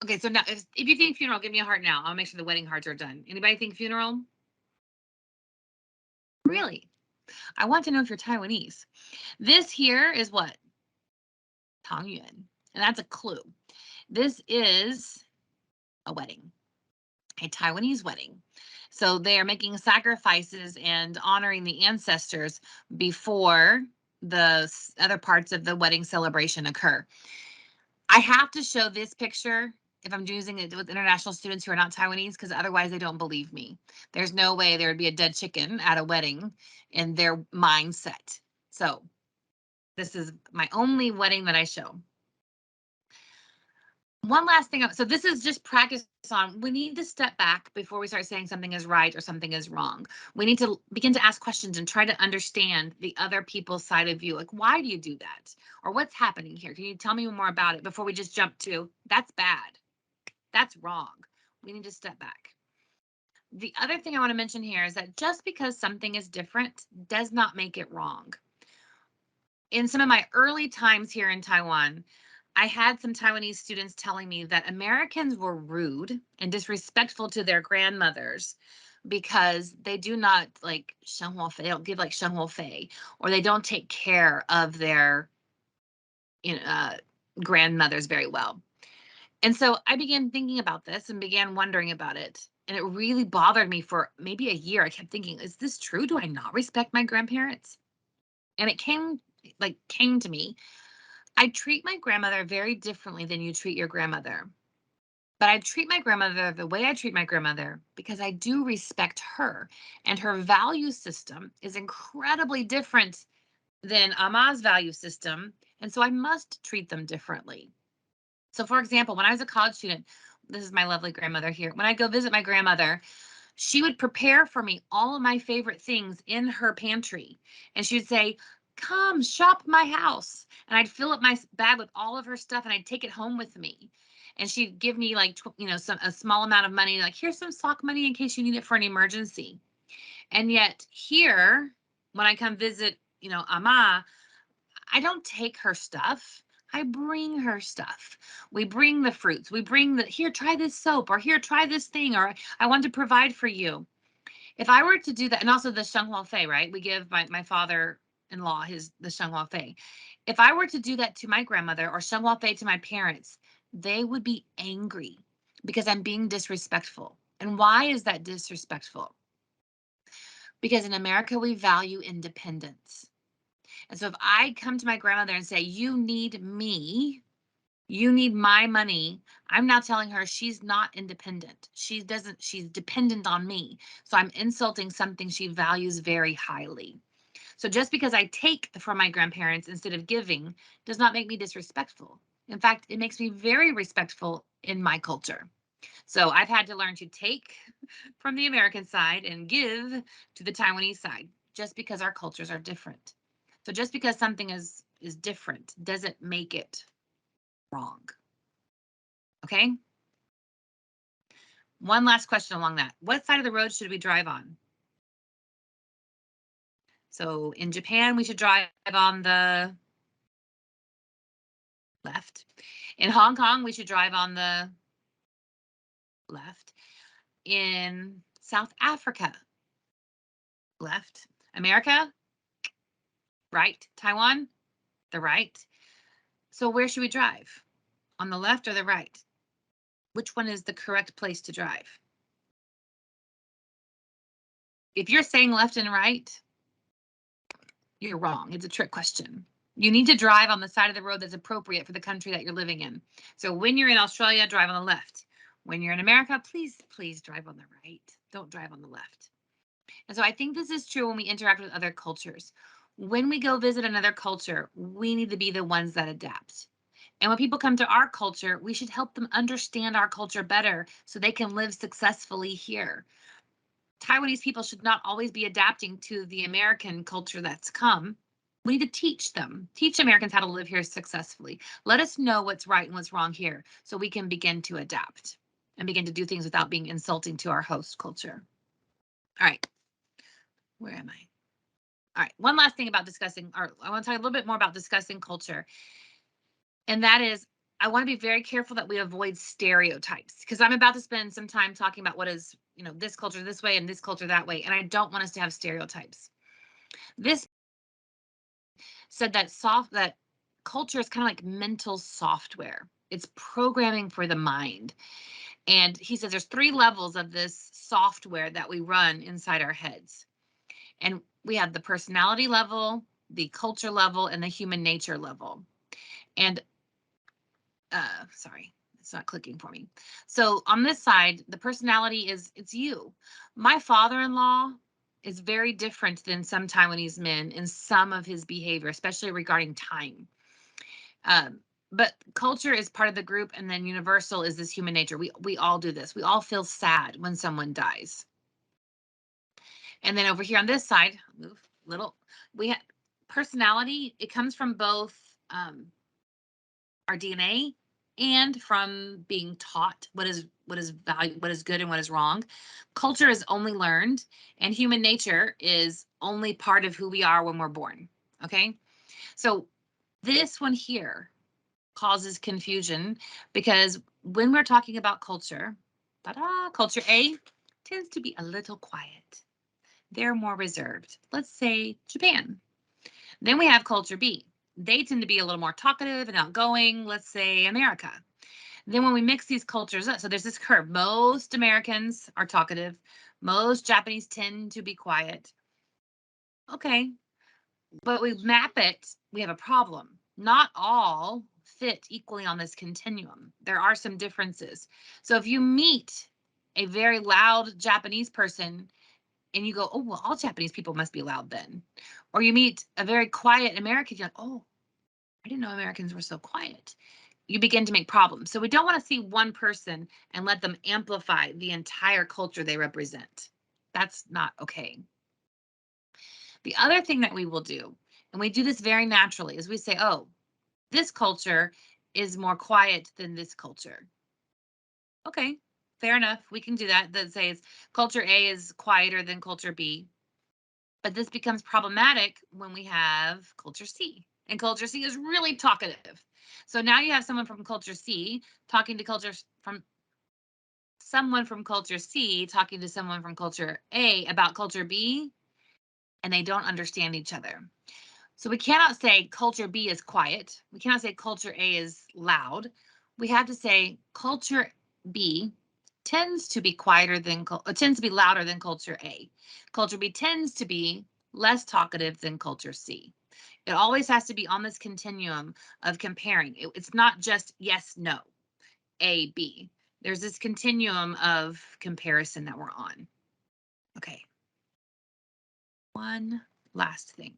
Okay, so now if you think funeral, give me a heart now. I'll make sure the wedding hearts are done. Anybody think funeral? Really? I want to know if you're Taiwanese. This here is what? Tangyuan. And that's a clue. This is a wedding, a Taiwanese wedding. So they are making sacrifices and honoring the ancestors before the other parts of the wedding celebration occur. I have to show this picture if I'm using it with international students who are not Taiwanese, because otherwise they don't believe me. There's no way there would be a dead chicken at a wedding in their mindset. So this is my only wedding that I show. One last thing. So this is just practice on, we need to step back before we start saying something is right or something is wrong. We need to begin to ask questions and try to understand the other people's side of view. Like, why do you do that? Or what's happening here? Can you tell me more about it before we just jump to, that's bad, that's wrong? We need to step back. The other thing I want to mention here is that just because something is different does not make it wrong. In some of my early times here in Taiwan, I had some Taiwanese students telling me that Americans were rude and disrespectful to their grandmothers because they do not like 生活费, they don't give like 生活费, or they don't take care of their grandmothers very well. And so I began thinking about this and began wondering about it. And it really bothered me for maybe a year. I kept thinking, is this true? Do I not respect my grandparents? And it came to me. I treat my grandmother very differently than you treat your grandmother. But I treat my grandmother the way I treat my grandmother because I do respect her. And her value system is incredibly different than Ama's value system. And so I must treat them differently. So for example, when I was a college student, this is my lovely grandmother here. When I go visit my grandmother, she would prepare for me all of my favorite things in her pantry. And she would say, come shop my house. And I'd fill up my bag with all of her stuff and I'd take it home with me. And she'd give me like, a small amount of money, like here's some sock money in case you need it for an emergency. And yet here, when I come visit, Ama, I don't take her stuff. I bring her stuff. We bring the fruits. We bring here, try this soap, or here, try this thing, or I want to provide for you. If I were to do that, and also the Shenghua Fei, right? We give my father-in-law the Shenghua Fei. If I were to do that to my grandmother or Shenghua Fei to my parents, they would be angry because I'm being disrespectful. And why is that disrespectful? Because in America, we value independence. And so if I come to my grandmother and say, you need me, you need my money, I'm now telling her she's not independent. She's dependent on me. So I'm insulting something she values very highly. So just because I take from my grandparents instead of giving does not make me disrespectful. In fact, it makes me very respectful in my culture. So I've had to learn to take from the American side and give to the Taiwanese side just because our cultures are different. So just because something is different doesn't make it wrong. Okay? One last question along that. What side of the road should we drive on? So in Japan, we should drive on the left. In Hong Kong, we should drive on the left. In South Africa, left. America, right. Taiwan, the right. So where should we drive? On the left or the right? Which one is the correct place to drive? If you're saying left and right, you're wrong. It's a trick question. You need to drive on the side of the road that's appropriate for the country that you're living in. So when you're in Australia, drive on the left. When you're in America, please drive on the right. Don't drive on the left. And so I think this is true when we interact with other cultures. When we go visit another culture, we need to be the ones that adapt. And when people come to our culture, we should help them understand our culture better so they can live successfully here. Taiwanese people should not always be adapting to the American culture that's come. We need to teach Americans how to live here successfully. Let us know what's right and what's wrong here so we can begin to adapt and begin to do things without being insulting to our host culture. All right, where am I? All right, one last thing about discussing, or I want to talk a little bit more about discussing culture. And that is, I want to be very careful that we avoid stereotypes, because I'm about to spend some time talking about what is, this culture this way and this culture that way. And I don't want us to have stereotypes. This said that culture is kind of like mental software. It's programming for the mind. And he says there's 3 levels of this software that we run inside our heads. And we have the personality level, the culture level, and the human nature level. And sorry, it's not clicking for me. So on this side, the personality it's you. My father-in-law is very different than some Taiwanese men in some of his behavior, especially regarding time. But culture is part of the group, and then universal is this human nature. We all do this. We all feel sad when someone dies. And then over here on this side, move little, we have personality. It comes from both our DNA and from being taught what is value, what is good and what is wrong. Culture is only learned, and human nature is only part of who we are when we're born. Okay, so this one here causes confusion because when we're talking about culture, culture A tends to be a little quiet. They're more reserved. Let's say Japan. Then we have culture B. They tend to be a little more talkative and outgoing. Let's say America. Then when we mix these cultures up, so there's this curve. Most Americans are talkative. Most Japanese tend to be quiet. Okay, but we map it, we have a problem. Not all fit equally on this continuum. There are some differences. So if you meet a very loud Japanese person and you go, oh, well, all Japanese people must be loud then. Or you meet a very quiet American, you're like, oh, I didn't know Americans were so quiet. You begin to make problems. So we don't want to see one person and let them amplify the entire culture they represent. That's not okay. The other thing that we will do, and we do this very naturally, is we say, oh, this culture is more quiet than this culture. Okay, fair enough. We can do that. That says culture A is quieter than culture B. But this becomes problematic when we have culture C. And culture C is really talkative. So now you have someone from culture C talking to someone from culture C talking to someone from culture A about culture B, and they don't understand each other. So we cannot say culture B is quiet. We cannot say culture A is loud. We have to say culture B tends to be tends to be louder than culture A. Culture B tends to be less talkative than culture C. It always has to be on this continuum of comparing. It's not just yes, no, A, B. There's this continuum of comparison that we're on. Okay. One last thing.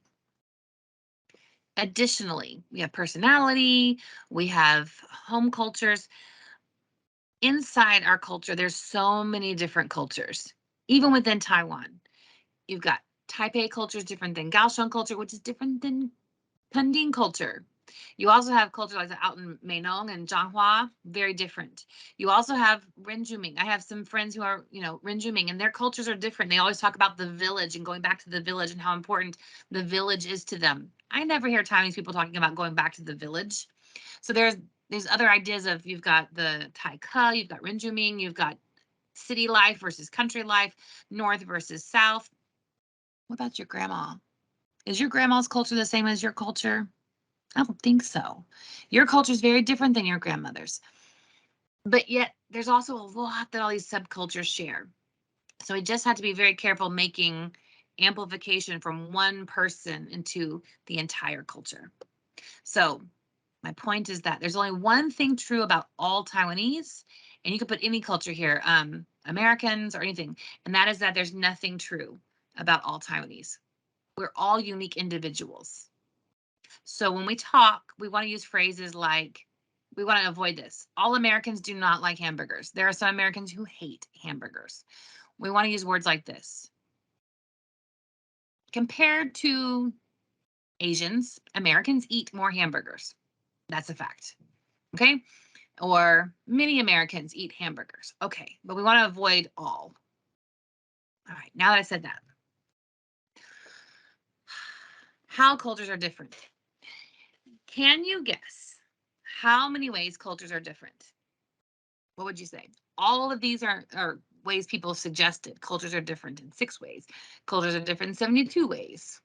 Additionally, we have personality, we have home cultures. Inside our culture, there's so many different cultures, even within Taiwan. You've got Taipei culture is different than Kaohsiung culture, which is different than Pending culture. You also have culture like out in Meinong and Zhanghua, very different. You also have Renjuming. I have some friends who are, Renjuming, and their cultures are different. They always talk about the village and going back to the village and how important the village is to them. I never hear Taiwanese people talking about going back to the village. So there's other ideas of you've got the Taika, you've got Renjuming, you've got city life versus country life, north versus south. What about your grandma? Is your grandma's culture the same as your culture? I don't think so. Your culture is very different than your grandmother's. But yet there's also a lot that all these subcultures share. So we just have to be very careful making amplification from one person into the entire culture. So my point is that there's only one thing true about all Taiwanese, and you can put any culture here. Americans or anything. And that is that there's nothing true about all Taiwanese. We're all unique individuals. So when we talk, we want to use phrases like, we want to avoid this. All Americans do not like hamburgers. There are some Americans who hate hamburgers. We want to use words like this. Compared to Asians, Americans eat more hamburgers. That's a fact. Okay. Or many Americans eat hamburgers. Okay. But we want to avoid all. All right. Now that I said that, how cultures are different. Can you guess how many ways cultures are different? What would you say? All of these are ways people suggested. Cultures are different in 6 ways. Cultures are different in 72 ways.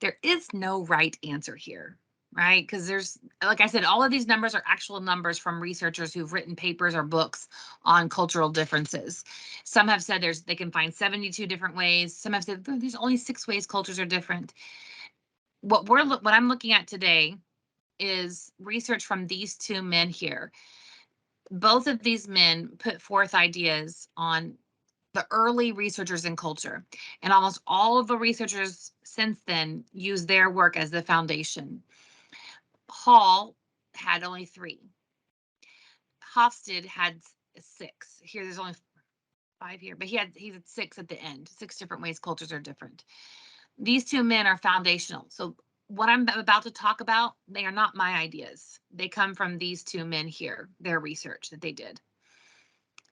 There is no right answer here, right? Because there's, like I said, all of these numbers are actual numbers from researchers who've written papers or books on cultural differences. Some have said they can find 72 different ways. Some have said there's only 6 ways cultures are different. What I'm looking at today is research from these 2 men here. Both of these men put forth ideas on the early researchers in culture, and almost all of the researchers since then use their work as the foundation. Hall had only 3. Hofstede had 6. Here, there's only 5 here, but he had 6 at the end. 6 different ways cultures are different. These 2 men are foundational. So what I'm about to talk about, they are not my ideas. They come from these 2 men here, their research that they did.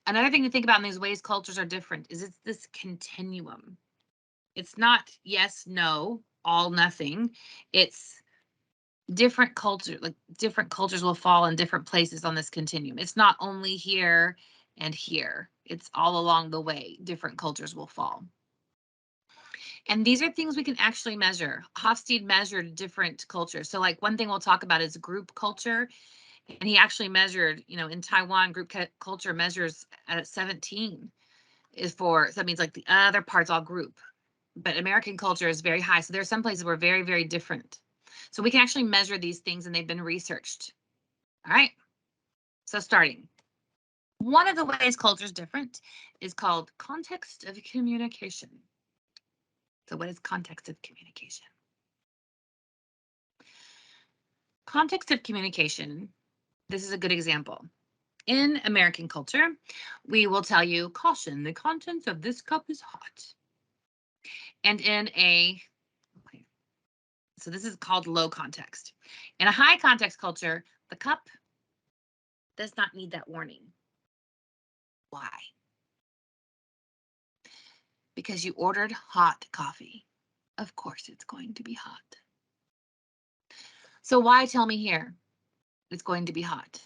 Another thing to think about in these ways cultures are different is it's this continuum. It's not yes, no, all, nothing. It's different culture, like different cultures will fall in different places on this continuum. It's not only here and here. It's all along the way. Different cultures will fall. And these are things we can actually measure. Hofstede measured different cultures. So like one thing we'll talk about is group culture. And he actually measured, in Taiwan, group culture measures at 17 is so that means like the other parts all group. But American culture is very high. So there are some places where very, very different. So we can actually measure these things and they've been researched. All right. So starting. One of the ways culture is different is called context of communication. So what is context of communication? Context of communication, this is a good example. In American culture, we will tell you, caution, the contents of this cup is hot. And so this is called low context. In a high context culture, the cup does not need that warning. Why? Because you ordered hot coffee. Of course it's going to be hot. So why tell me here it's going to be hot?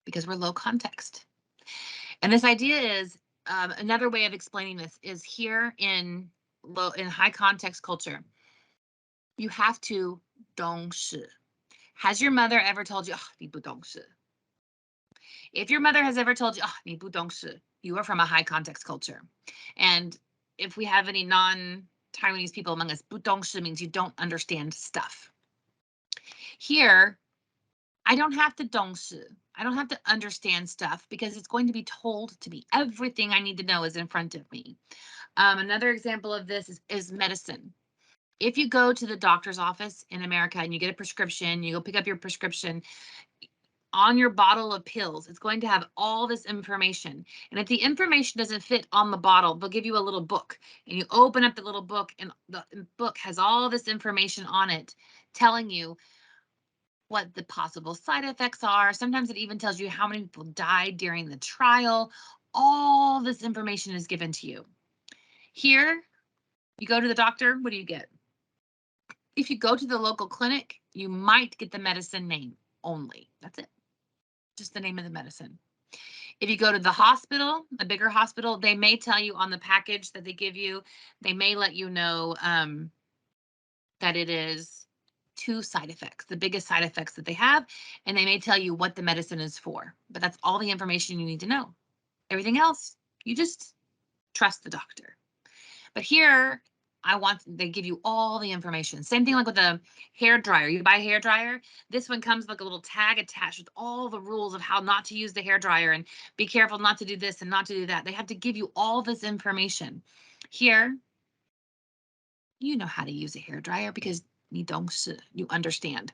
Because we're low context. And this idea is, another way of explaining this is here in high context culture, you have to 懂事. Has your mother ever told you, 你不懂事? If your mother has ever told you, 你不懂事, you are from a high context culture. And if we have any non-Taiwanese people among us, 不懂事 means you don't understand stuff. Here, I don't have to 懂事. I don't have to understand stuff because it's going to be told to me. Everything I need to know is in front of me. Another example of this is medicine. If you go to the doctor's office in America and you get a prescription, you go pick up your prescription, on your bottle of pills, it's going to have all this information. And if the information doesn't fit on the bottle, they'll give you a little book. And you open up the little book and the book has all this information on it telling you what the possible side effects are. Sometimes it even tells you how many people died during the trial. All this information is given to you. Here, you go to the doctor, what do you get? If you go to the local clinic, you might get the medicine name only. That's it. Just the name of the medicine. If you go to the hospital, a bigger hospital, they may tell you on the package that they give you, they may let you know that it is 2 side effects, the biggest side effects that they have, and they may tell you what the medicine is for. But that's all the information you need to know. Everything else, you just trust the doctor. But here, they give you all the information. Same thing like with a hair dryer. You buy a hair dryer. This one comes with like a little tag attached with all the rules of how not to use the hair dryer and be careful not to do this and not to do that. They have to give you all this information. Here, you know how to use a hair dryer because you understand.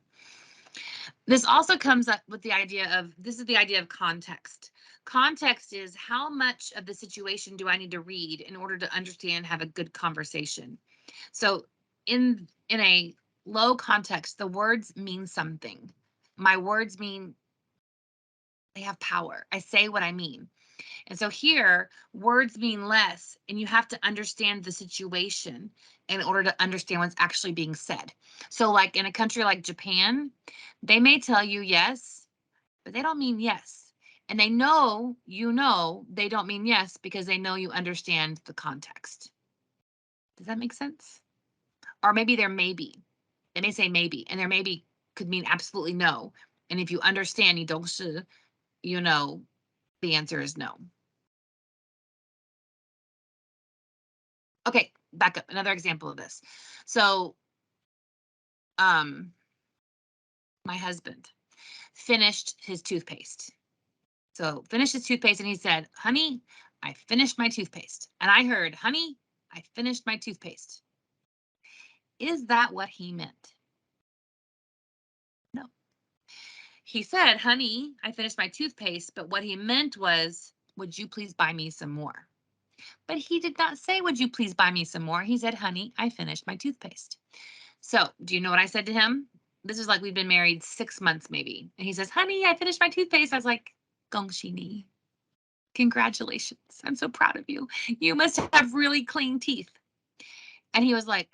This also comes up with the idea of, this is the idea of context. Context is how much of the situation do I need to read in order to understand, have a good conversation. So in a low context, the words mean something. My words mean they have power. I say what I mean. And so here, words mean less, and you have to understand the situation in order to understand what's actually being said. So like in a country like Japan, they may tell you yes, but they don't mean yes. And they know, they don't mean yes because they know you understand the context. Does that make sense? Or maybe they're maybe. They may say maybe, and their maybe could mean absolutely no. And if you understand, you know, the answer is no. Okay, back up. Another example of this. So, my husband finished his toothpaste. So finished his toothpaste and he said, honey, I finished my toothpaste. And I heard, honey, I finished my toothpaste. Is that what he meant? No. He said, honey, I finished my toothpaste, but what he meant was, would you please buy me some more? But he did not say, would you please buy me some more? He said, honey, I finished my toothpaste. So do you know what I said to him? This is like we've been married 6 months maybe. And he says, honey, I finished my toothpaste. I was like, gongxi ni. Congratulations. I'm so proud of you. You must have really clean teeth. And he was like,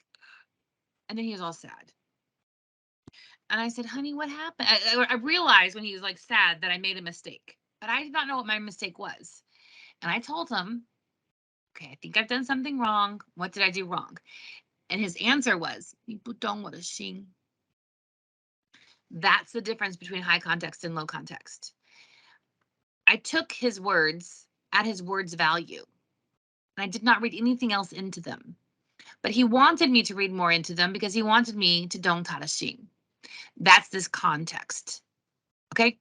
and then he was all sad. And I said, honey, what happened? I realized when he was like sad that I made a mistake, but I did not know what my mistake was. And I told him, okay, I think I've done something wrong. What did I do wrong? And his answer was, that's the difference between high context and low context. I took his words at his words value, and I did not read anything else into them. But he wanted me to read more into them because he wanted me to dong tarashing. That's this context. Okay?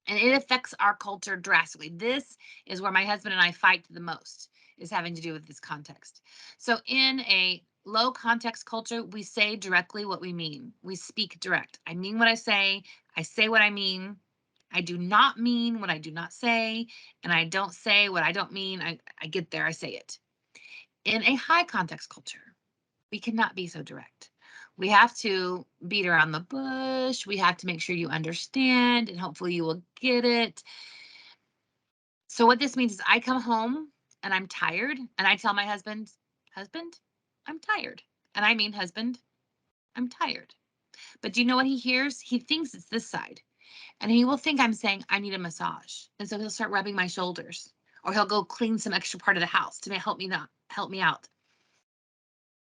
And it affects our culture drastically. This is where my husband and I fight the most, is having to do with this context. So in a low context culture, we say directly what we mean. We speak direct. I mean what I say what I mean. I do not mean what I do not say, and I don't say what I don't mean. I get there, I say it. In a high context culture, we cannot be so direct. We have to beat around the bush. We have to make sure you understand, and hopefully you will get it. So what this means is I come home and I'm tired, and I tell my husband, I'm tired. And I mean, husband, I'm tired. But do you know what he hears? He thinks it's this side. And he will think I'm saying I need a massage. And so he'll start rubbing my shoulders, or he'll go clean some extra part of the house to help me out.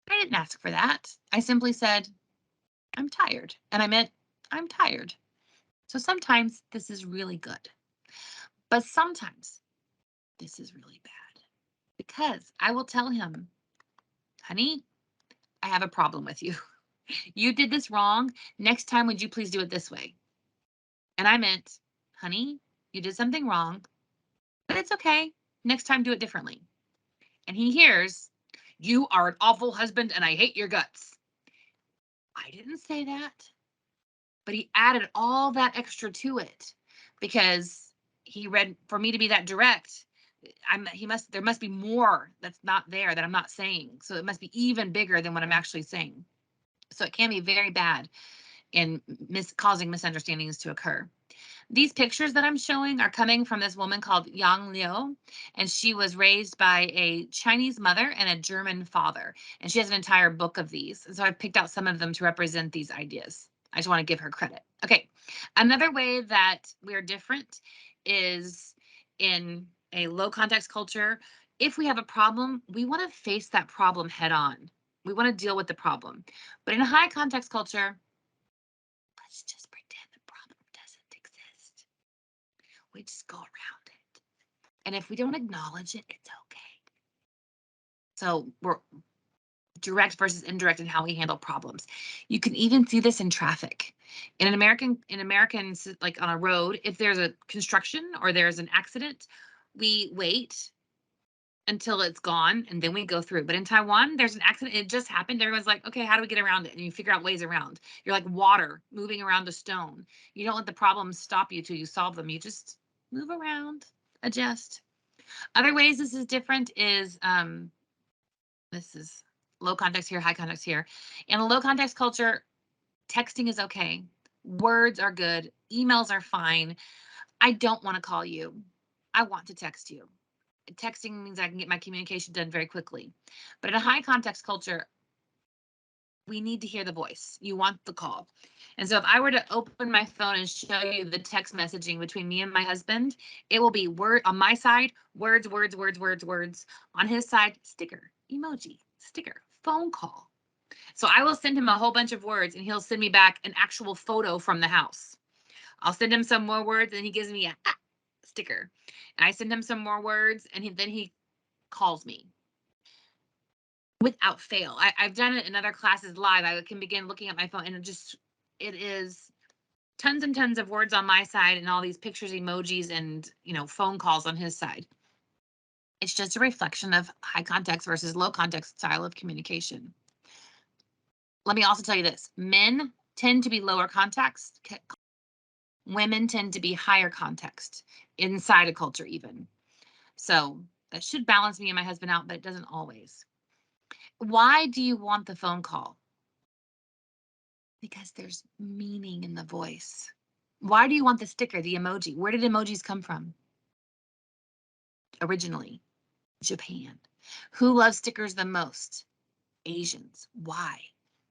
I didn't ask for that. I simply said, I'm tired. And I meant, I'm tired. So sometimes this is really good. But sometimes this is really bad because I will tell him, honey, I have a problem with you. You did this wrong. Next time, would you please do it this way? And I meant, honey, you did something wrong, but it's okay. Next time, do it differently. And he hears, you are an awful husband and I hate your guts. I didn't say that, but he added all that extra to it because he read, for me to be that direct, there must be more that's not there that I'm not saying. So it must be even bigger than what I'm actually saying. So it can be very bad in causing misunderstandings to occur. These pictures that I'm showing are coming from this woman called Yang Liu, and she was raised by a Chinese mother and a German father, and she has an entire book of these. And so I've picked out some of them to represent these ideas. I just want to give her credit. Okay, another way that we're different is in a low context culture. If we have a problem, we want to face that problem head on. We want to deal with the problem. But in a high context culture, let's just pretend the problem doesn't exist. We just go around it. And if we don't acknowledge it, it's okay. So we're direct versus indirect and how we handle problems. You can even see this in traffic. In Americans, like on a road, if there's a construction or there's an accident, we wait until it's gone and then we go through. But in Taiwan, there's an accident. It just happened. Everyone's like, okay, how do we get around it? And you figure out ways around. You're like water moving around a stone. You don't let the problems stop you till you solve them. You just move around, adjust. Other ways this is different is this is low context here, high context here. In a low context culture, texting is okay. Words are good. Emails are fine. I don't want to call you. I want to text you. Texting means I can get my communication done very quickly. But in a high context culture, we need to hear the voice. You want the call. And so if I were to open my phone and show you the text messaging between me and my husband, it will be word on my side, words, words, words, words, words. On his side, sticker, emoji, sticker, phone call. So I will send him a whole bunch of words and he'll send me back an actual photo from the house. I'll send him some more words and he gives me a sticker. And I send him some more words and then he calls me. Without fail. I've done it in other classes live. I can begin looking at my phone and it is tons and tons of words on my side and all these pictures, emojis, and phone calls on his side. It's just a reflection of high context versus low context style of communication. Let me also tell you this. Men tend to be lower context. Women tend to be higher context inside a culture even. So that should balance me and my husband out, but it doesn't always. Why do you want the phone call? Because there's meaning in the voice. Why do you want the sticker, the emoji? Where did emojis come from? Originally, Japan. Who loves stickers the most? Asians. Why?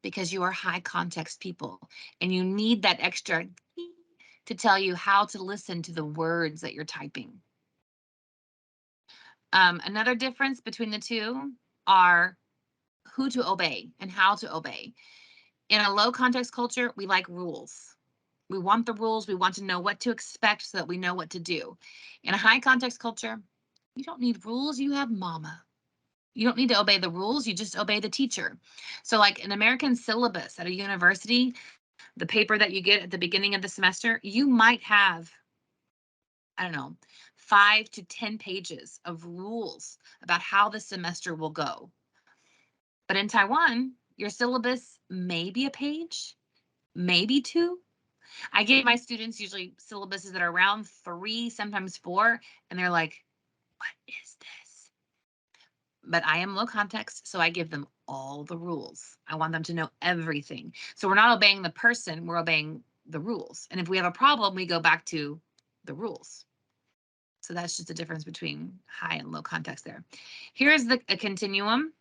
Because you are high context people and you need that extra to tell you how to listen to the words that you're typing. Another difference between the two are who to obey and how to obey. In a low context culture, we like rules. We want the rules. We want to know what to expect so that we know what to do. In a high context culture, you don't need rules. You have mama. You don't need to obey the rules. You just obey the teacher. So like an American syllabus at a university, the paper that you get at the beginning of the semester, you might have, I don't know, 5 to 10 pages of rules about how the semester will go. But in Taiwan, your syllabus may be a page, maybe 2. I give my students usually syllabuses that are around 3, sometimes 4, and they're like, what is this? But I am low context, so I give them all the rules. I want them to know everything. So we're not obeying the person, we're obeying the rules. And if we have a problem, we go back to the rules. So that's just the difference between high and low context there. Here's a continuum.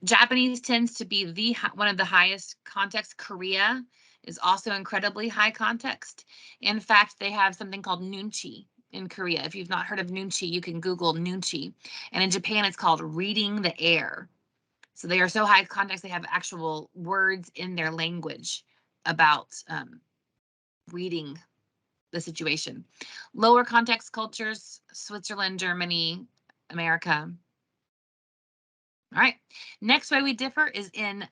Japanese tends to be one of the highest context. Korea is also incredibly high context. In fact, they have something called nunchi in Korea. If you've not heard of nunchi, you can Google nunchi. And in Japan, it's called reading the air. So they are so high context, they have actual words in their language about reading the situation. Lower context cultures, Switzerland, Germany, America. All right, next way we differ is in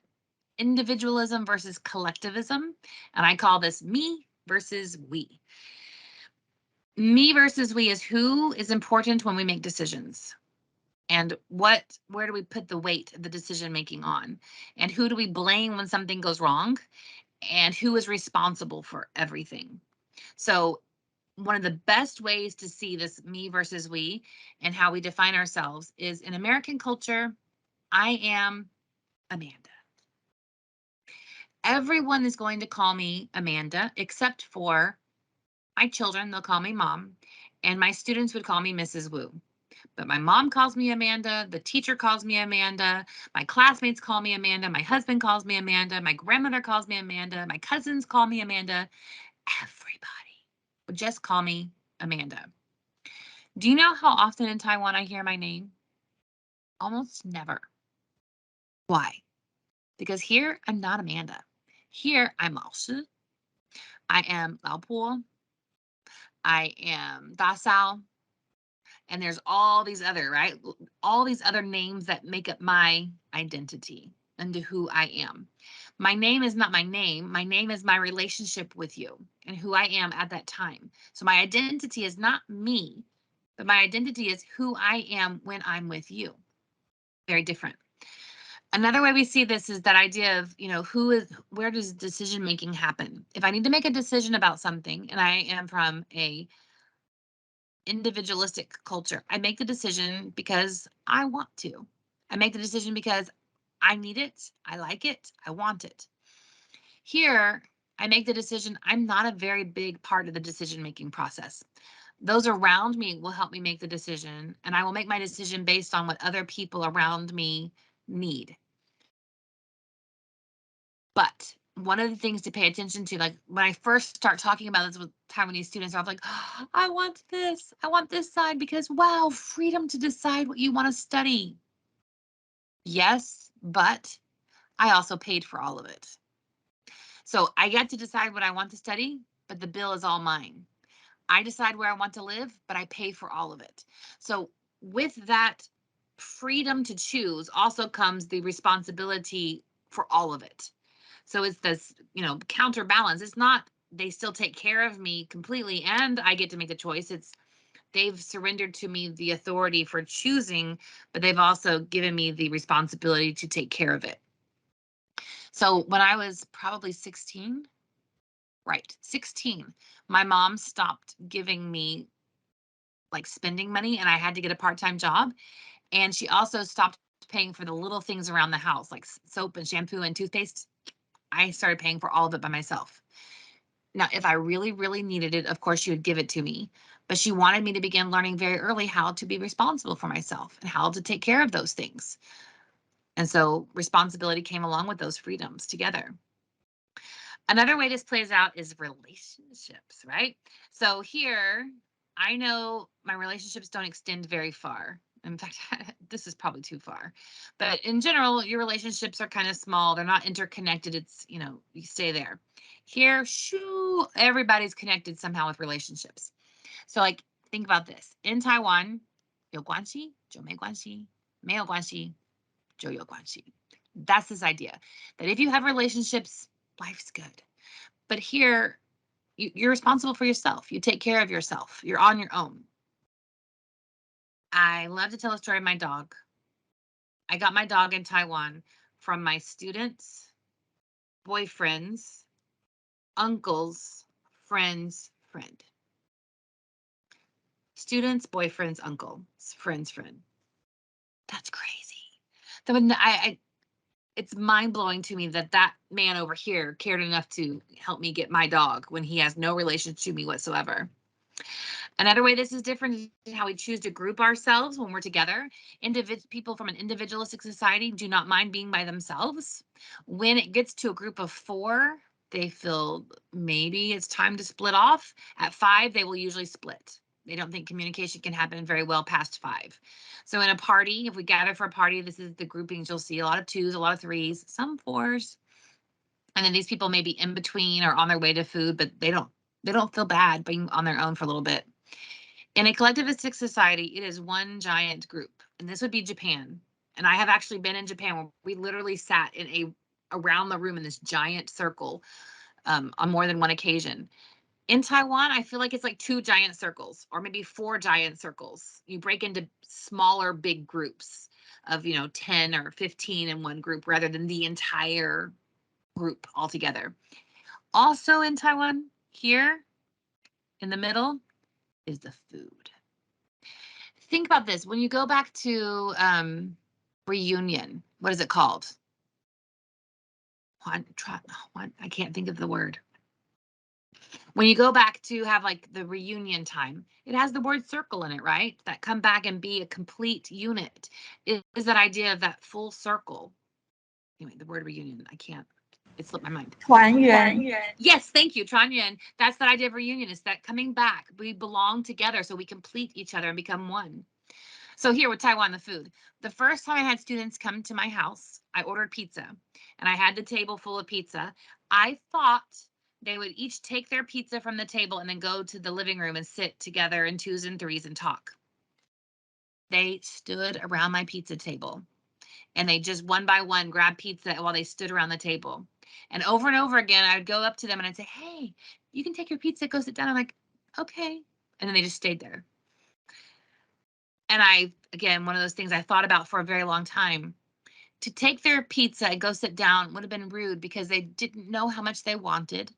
individualism versus collectivism, and I call this me versus we. Me versus we is who is important when we make decisions, and where do we put the weight of the decision making on, and who do we blame when something goes wrong, and who is responsible for everything. So one of the best ways to see this me versus we and how we define ourselves is in American culture, I am Amanda. Everyone is going to call me Amanda, except for my children. They'll call me mom, and my students would call me Mrs. Wu. But my mom calls me Amanda, the teacher calls me Amanda, my classmates call me Amanda, my husband calls me Amanda, my grandmother calls me Amanda, my cousins call me Amanda. Everybody would just call me Amanda. Do you know how often in Taiwan I hear my name? Almost never. Why? Because here I'm not Amanda. Here I'm 老师. I am 老婆. I am 大嫂. And there's all these other, right? All these other names that make up my identity and who I am. My name is not my name. My name is my relationship with you and who I am at that time. So my identity is not me, but my identity is who I am when I'm with you. Very different. Another way we see this is that idea of, where does decision making happen? If I need to make a decision about something and I am from a individualistic culture, I make the decision because I want to. I make the decision because I need it, I like it, I want it. Here, I make the decision, I'm not a very big part of the decision-making process. Those around me will help me make the decision, and I will make my decision based on what other people around me need. But one of the things to pay attention to, like when I first start talking about this with Taiwanese students, I'm like, oh, I want this side because wow, freedom to decide what you want to study. Yes, but I also paid for all of it. So I get to decide what I want to study, but the bill is all mine. I decide where I want to live, but I pay for all of it. So with that freedom to choose also comes the responsibility for all of it. So it's this, counterbalance. It's not they still take care of me completely and I get to make the choice. It's they've surrendered to me the authority for choosing, but they've also given me the responsibility to take care of it. So when I was probably 16, right, 16, my mom stopped giving me like spending money and I had to get a part-time job. And she also stopped paying for the little things around the house, like soap and shampoo and toothpaste. I started paying for all of it by myself. Now, if I really, really needed it, of course, she would give it to me. But she wanted me to begin learning very early how to be responsible for myself and how to take care of those things. And so responsibility came along with those freedoms together. Another way this plays out is relationships, right? So here, I know my relationships don't extend very far. In fact, this is probably too far. But in general, your relationships are kind of small. They're not interconnected. It's, you stay there. Here, shoo, everybody's connected somehow with relationships. So like, think about this. In Taiwan, 有关系就没关系，没有关系就有关系. That's this idea that if you have relationships, life's good. But here, you're responsible for yourself. You take care of yourself. You're on your own. I love to tell a story of my dog. I got my dog in Taiwan from my students, boyfriends, uncles, friends, friend. Students, boyfriends, uncle, friends, friend. That's crazy. It's mind-blowing to me that man over here cared enough to help me get my dog when he has no relation to me whatsoever. Another way this is different is how we choose to group ourselves when we're together. People from an individualistic society do not mind being by themselves. When it gets to a group of 4, they feel maybe it's time to split off. At 5, they will usually split. They don't think communication can happen very well past 5. So in a party, if we gather for a party, this is the groupings you'll see. A lot of 2s, a lot of 3s, some 4s. And then these people may be in between or on their way to food, but they don't feel bad being on their own for a little bit. In a collectivistic society, it is one giant group, and this would be Japan. And I have actually been in Japan where we literally sat around the room in this giant circle on more than one occasion. In Taiwan, I feel like it's like 2 giant circles or maybe 4 giant circles. You break into smaller, big groups of, 10 or 15 in one group rather than the entire group altogether. Also in Taiwan, here in the middle is the food. Think about this. When you go back to reunion, what is it called? I can't think of the word. When you go back to have like the reunion time, it has the word circle in it, right? That come back and be a complete unit. It is that idea of that full circle. Anyway, the word reunion, it slipped my mind. 团圆. Yes, thank you, Chuan. That's that idea of reunion, is that coming back. We belong together so we complete each other and become one. So here with Taiwan, the food. The first time I had students come to my house, I ordered pizza and I had the table full of pizza. I thought they would each take their pizza from the table and then go to the living room and sit together in 2s and 3s and talk. they stood around my pizza table and they just one by one grabbed pizza while they stood around the table. And over again, I would go up to them and I'd say, hey, you can take your pizza, go sit down. I'm like, okay. And then they just stayed there. And again, one of those things I thought about for a very long time. To take their pizza and go sit down would have been rude because they didn't know how much they wanted.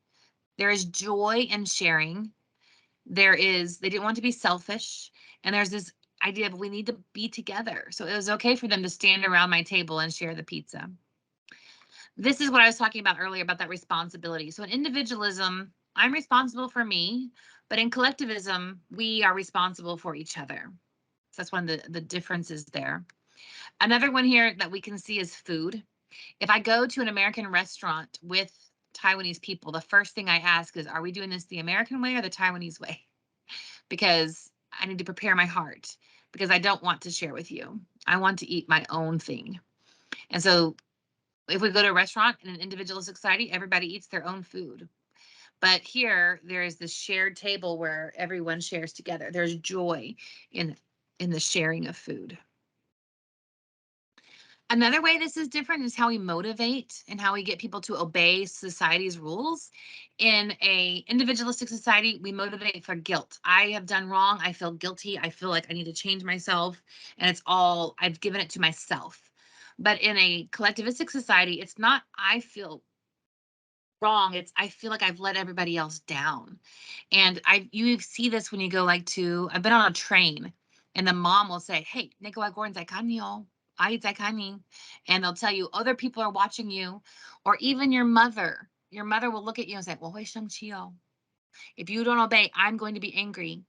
There is joy in sharing. They didn't want to be selfish. And there's this idea of we need to be together. So it was okay for them to stand around my table and share the pizza. This is what I was talking about earlier about that responsibility. So in individualism, I'm responsible for me, but in collectivism, we are responsible for each other. So that's one of the differences there. Another one here that we can see is food. If I go to an American restaurant with Taiwanese people, the first thing I ask is, are we doing this the American way or the Taiwanese way? Because I need to prepare my heart because I don't want to share with you. I want to eat my own thing. And so if we go to a restaurant in an individualistic society, everybody eats their own food. But here, there is this shared table where everyone shares together. There's joy in the sharing of food. Another way this is different is how we motivate and how we get people to obey society's rules. In a individualistic society, we motivate for guilt. I have done wrong. I feel guilty. I feel like I need to change myself. And it's all, I've given it to myself. But in a collectivistic society, it's not, I feel wrong. It's, I feel like I've let everybody else down. And you see this when you go I've been on a train and the mom will say, hey, Nico Gordon's and they'll tell you other people are watching you, or even your mother will look at you and say, well, if you don't obey, I'm going to be angry.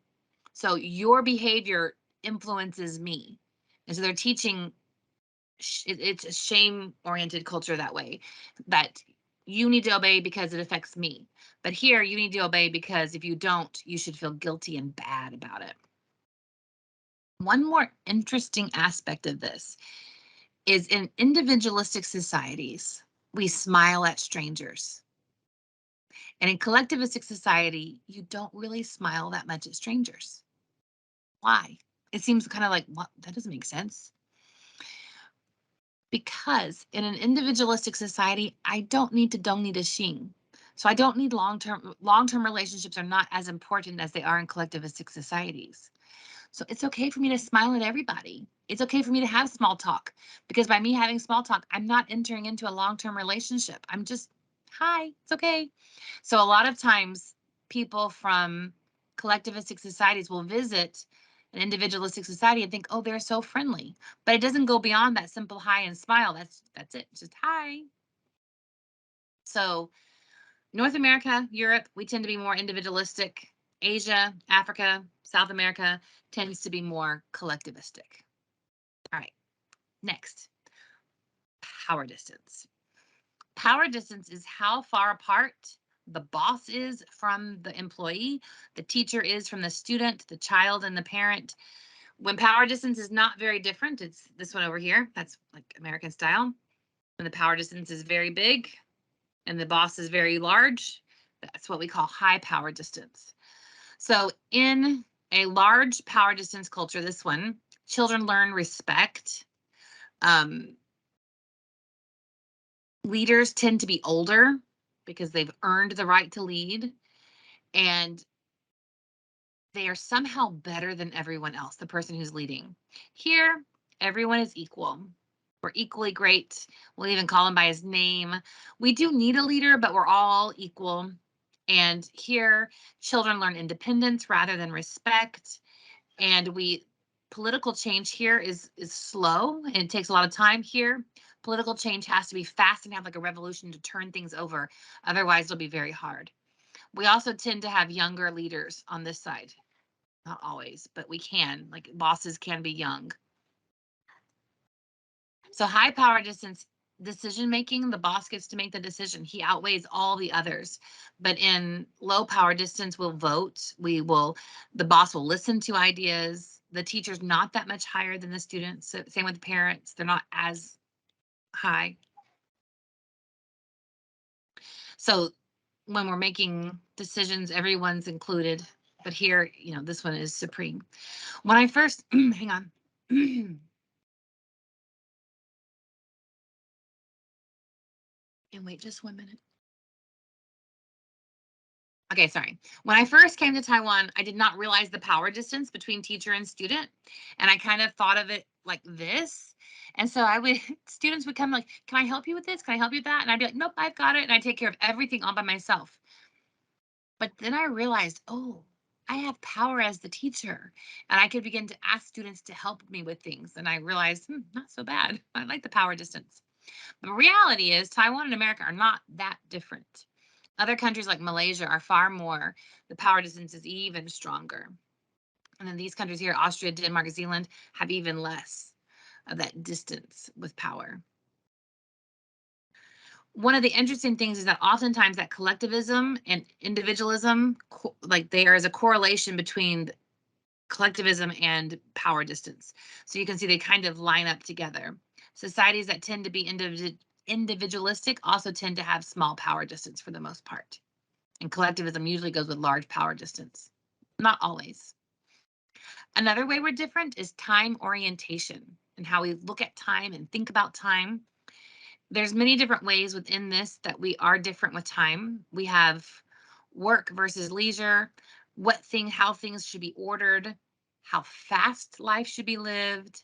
So your behavior influences me. And so they're teaching, it's a shame-oriented culture that way, that you need to obey because it affects me. But here you need to obey because if you don't, you should feel guilty and bad about it. One more interesting aspect of this is in individualistic societies, we smile at strangers. And in collectivistic society, you don't really smile that much at strangers. Why? It seems kind of like, what? That doesn't make sense. Because in an individualistic society, I don't need to xing. So I don't need long-term relationships are not as important as they are in collectivistic societies. So it's okay for me to smile at everybody. It's okay for me to have small talk because by me having small talk, I'm not entering into a long-term relationship. I'm just, hi, it's okay. So a lot of times people from collectivistic societies will visit an individualistic society and think, oh, they're so friendly. But it doesn't go beyond that simple hi and smile. That's it. Just hi. So North America, Europe, we tend to be more individualistic. Asia, Africa, South America tends to be more collectivistic. All right, next, power distance. Power distance is how far apart the boss is from the employee, the teacher is from the student, the child and the parent. When power distance is not very different, it's this one over here. That's like American style. When the power distance is very big and the boss is very large, that's what we call high power distance. So in a large power distance culture, this one, children learn respect. Leaders tend to be older because they've earned the right to lead, and they are somehow better than everyone else, the person who's leading. Here, everyone is equal. We're equally great. We'll even call him by his name. We do need a leader, but we're all equal. And here, children learn independence rather than respect. And political change here is slow and it takes a lot of time here. Political change has to be fast and have like a revolution to turn things over. Otherwise, it'll be very hard. We also tend to have younger leaders on this side. Not always, but we can, like bosses can be young. So high power distance decision making, the boss gets to make the decision. He outweighs all the others. But in low power distance, we'll vote. The boss will listen to ideas. The teacher's not that much higher than the students. So same with the parents. They're not as high. So when we're making decisions, everyone's included. But here, this one is supreme. When I first, hang on. And wait just 1 minute. Okay, sorry. When I first came to Taiwan, I did not realize the power distance between teacher and student. And I kind of thought of it like this. And so students would come like, can I help you with this? Can I help you with that? And I'd be like, nope, I've got it. And I take care of everything all by myself. But then I realized, oh, I have power as the teacher. And I could begin to ask students to help me with things. And I realized, not so bad. I like the power distance. The reality is Taiwan and America are not that different. Other countries like Malaysia are far more, the power distance is even stronger. And then these countries here, Austria, Denmark, Zealand, have even less of that distance with power. One of the interesting things is that oftentimes that collectivism and individualism, like there is a correlation between collectivism and power distance. So you can see they kind of line up together. Societies that tend to be individualistic also tend to have small power distance for the most part. And collectivism usually goes with large power distance. Not always. Another way we're different is time orientation and how we look at time and think about time. There's many different ways within this that we are different with time. We have work versus leisure, how things should be ordered, how fast life should be lived,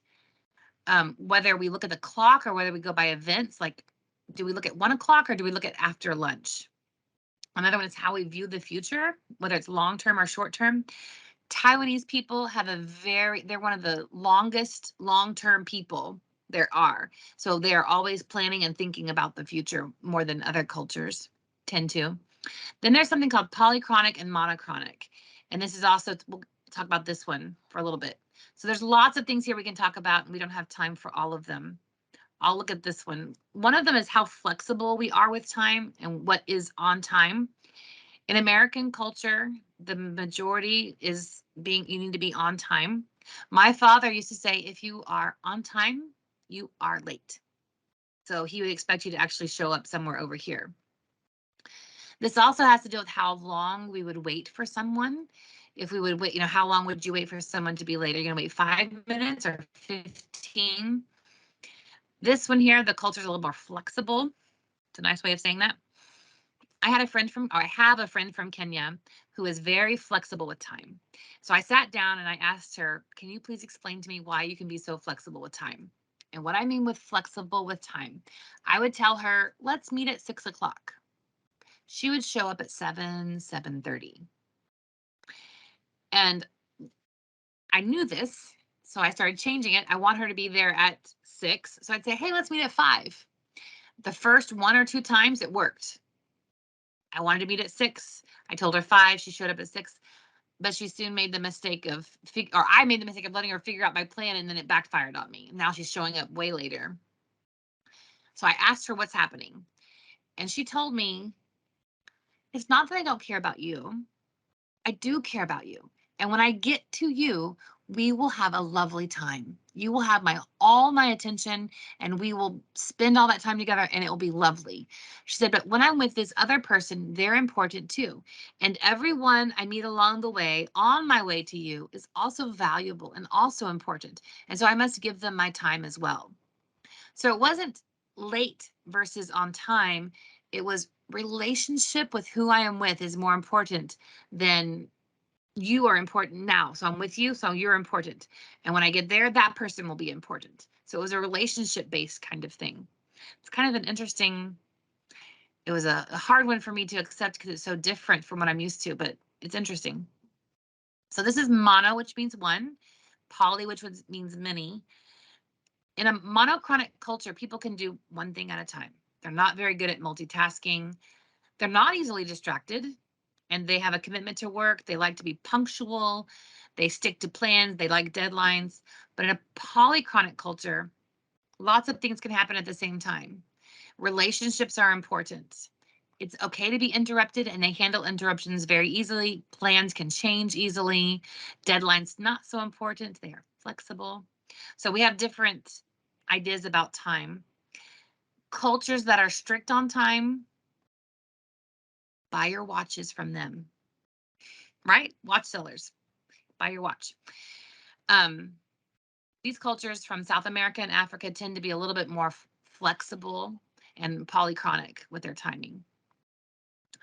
whether we look at the clock or whether we go by events, like do we look at 1 o'clock or do we look at after lunch? Another one is how we view the future, whether it's long-term or short-term. Taiwanese people have they're one of the longest long-term people there are. So they are always planning and thinking about the future more than other cultures tend to. Then there's something called polychronic and monochronic. And this is also, we'll talk about this one for a little bit. So there's lots of things here we can talk about, and we don't have time for all of them. I'll look at this one. One of them is how flexible we are with time and what is on time. In American culture, the majority is you need to be on time. My father used to say, if you are on time, you are late. So he would expect you to actually show up somewhere over here. This also has to do with how long we would wait for someone. If we would wait, how long would you wait for someone to be late? Are you going to wait 5 minutes or 15? This one here, the culture is a little more flexible. It's a nice way of saying that. I have a friend from Kenya who is very flexible with time. So I sat down and I asked her, can you please explain to me why you can be so flexible with time? And what I mean with flexible with time, I would tell her, let's meet at 6 o'clock. She would show up at 7:30. And I knew this, so I started changing it. I want her to be there at 6. So I'd say, hey, let's meet at 5. The first 1 or 2 times it worked. I wanted to meet at 6. I told her 5. She showed up at 6. But she soon made the mistake of, I made the mistake of letting her figure out my plan, and then it backfired on me. Now she's showing up way later. So I asked her what's happening. And she told me, it's not that I don't care about you. I do care about you. And when I get to you, we will have a lovely time. You will have all my attention, and we will spend all that time together, and it will be lovely. She said, but when I'm with this other person, they're important too. And everyone I meet along the way, on my way to you, is also valuable and also important. And so I must give them my time as well. So it wasn't late versus on time. It was relationship with who I am with is more important than you are important now. So I'm with you, so you're important. And when I get there, that person will be important. So it was a relationship-based kind of thing. It's kind of it was a hard one for me to accept because it's so different from what I'm used to, but it's interesting. So this is mono, which means one, poly, which means many. In a monochronic culture, people can do one thing at a time. They're not very good at multitasking. They're not easily distracted, and they have a commitment to work. They like to be punctual. They stick to plans. They like deadlines. But in a polychronic culture, lots of things can happen at the same time. Relationships are important. It's okay to be interrupted, and they handle interruptions very easily. Plans can change easily. Deadlines, not so important. They are flexible. So we have different ideas about time. Cultures that are strict on time, buy your watches from them, right? Watch sellers, buy your watch. these cultures from South America and Africa tend to be a little bit more flexible and polychronic with their timing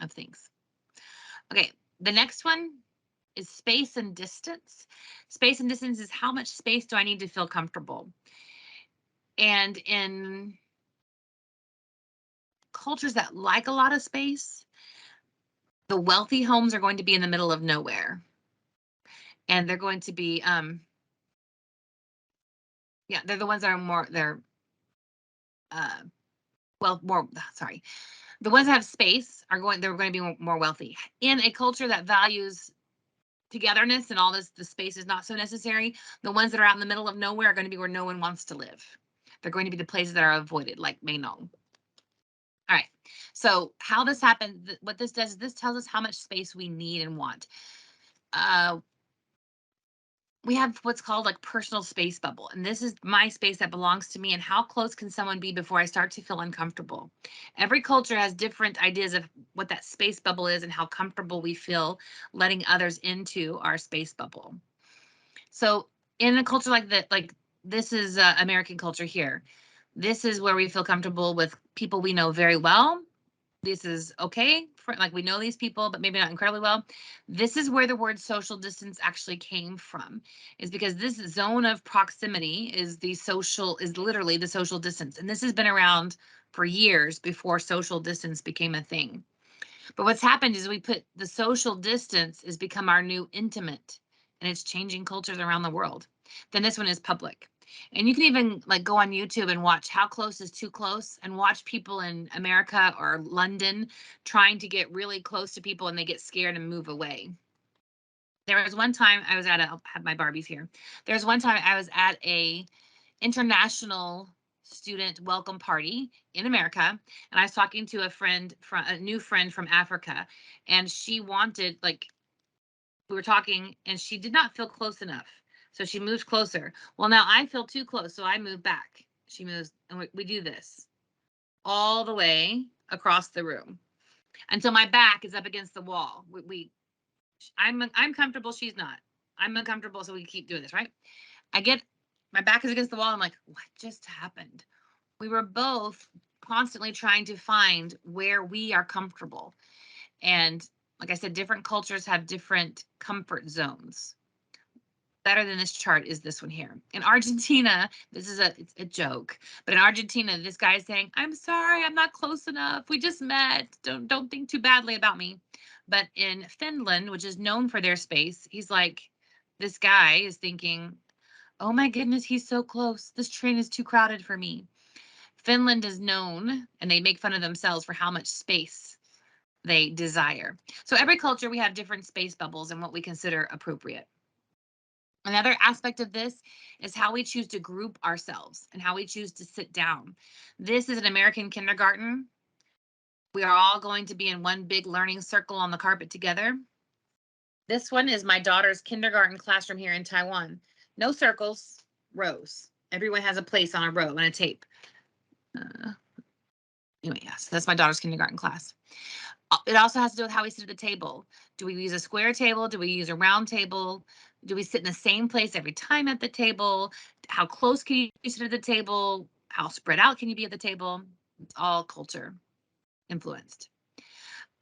of things. Okay, the next one is space and distance. Space and distance is how much space do I need to feel comfortable? And in cultures that like a lot of space, the wealthy homes are going to be in the middle of nowhere. And they're going to be, yeah, they're the ones that are more, they're, sorry. The ones that have space they're going to be more wealthy. In a culture that values togetherness and all this, the space is not so necessary. The ones that are out in the middle of nowhere are going to be where no one wants to live. They're going to be the places that are avoided, like Mainong. All right, so how this happens, what this does is this tells us how much space we need and want. We have what's called like personal space bubble, and this is my space that belongs to me, and how close can someone be before I start to feel uncomfortable? Every culture has different ideas of what that space bubble is and how comfortable we feel letting others into our space bubble. So in a culture like that, like this is American culture here. This is where we feel comfortable with people we know very well. This is okay, for, like we know these people, but maybe not incredibly well. This is where the word social distance actually came from, is because this zone of proximity is literally the social distance. And this has been around for years before social distance became a thing. But what's happened is we put the social distance has become our new intimate, and it's changing cultures around the world. Then this one is public. And you can even like go on YouTube and watch how close is too close, and watch people in America or London trying to get really close to people and they get scared and move away. There was one time I was I'll have my Barbies here. There was one time I was at a international student welcome party in America, and I was talking to a new friend from Africa, and she wanted, like, we were talking and she did not feel close enough. So she moves closer. Well, now I feel too close, so I move back. She moves, and we do this all the way across the room until my back is up against the wall. I'm comfortable, she's not. I'm uncomfortable, so we keep doing this, right? My back is against the wall. I'm like, what just happened? We were both constantly trying to find where we are comfortable. And like I said, different cultures have different comfort zones. Better than this chart is this one here. In Argentina, it's a joke, but in Argentina, this guy is saying, I'm sorry, I'm not close enough. We just met. Don't think too badly about me. But in Finland, which is known for their space, he's like, this guy is thinking, oh my goodness, he's so close. This train is too crowded for me. Finland is known, and they make fun of themselves for how much space they desire. So every culture, we have different space bubbles and what we consider appropriate. Another aspect of this is how we choose to group ourselves and how we choose to sit down. This is an American kindergarten. We are all going to be in one big learning circle on the carpet together. This one is my daughter's kindergarten classroom here in Taiwan. No circles, rows. Everyone has a place on a row and a tape. Anyway, yes, that's my daughter's kindergarten class. It also has to do with how we sit at the table. Do we use a square table? Do we use a round table? Do we sit in the same place every time at the table? How close can you sit at the table? How spread out can you be at the table? It's all culture influenced.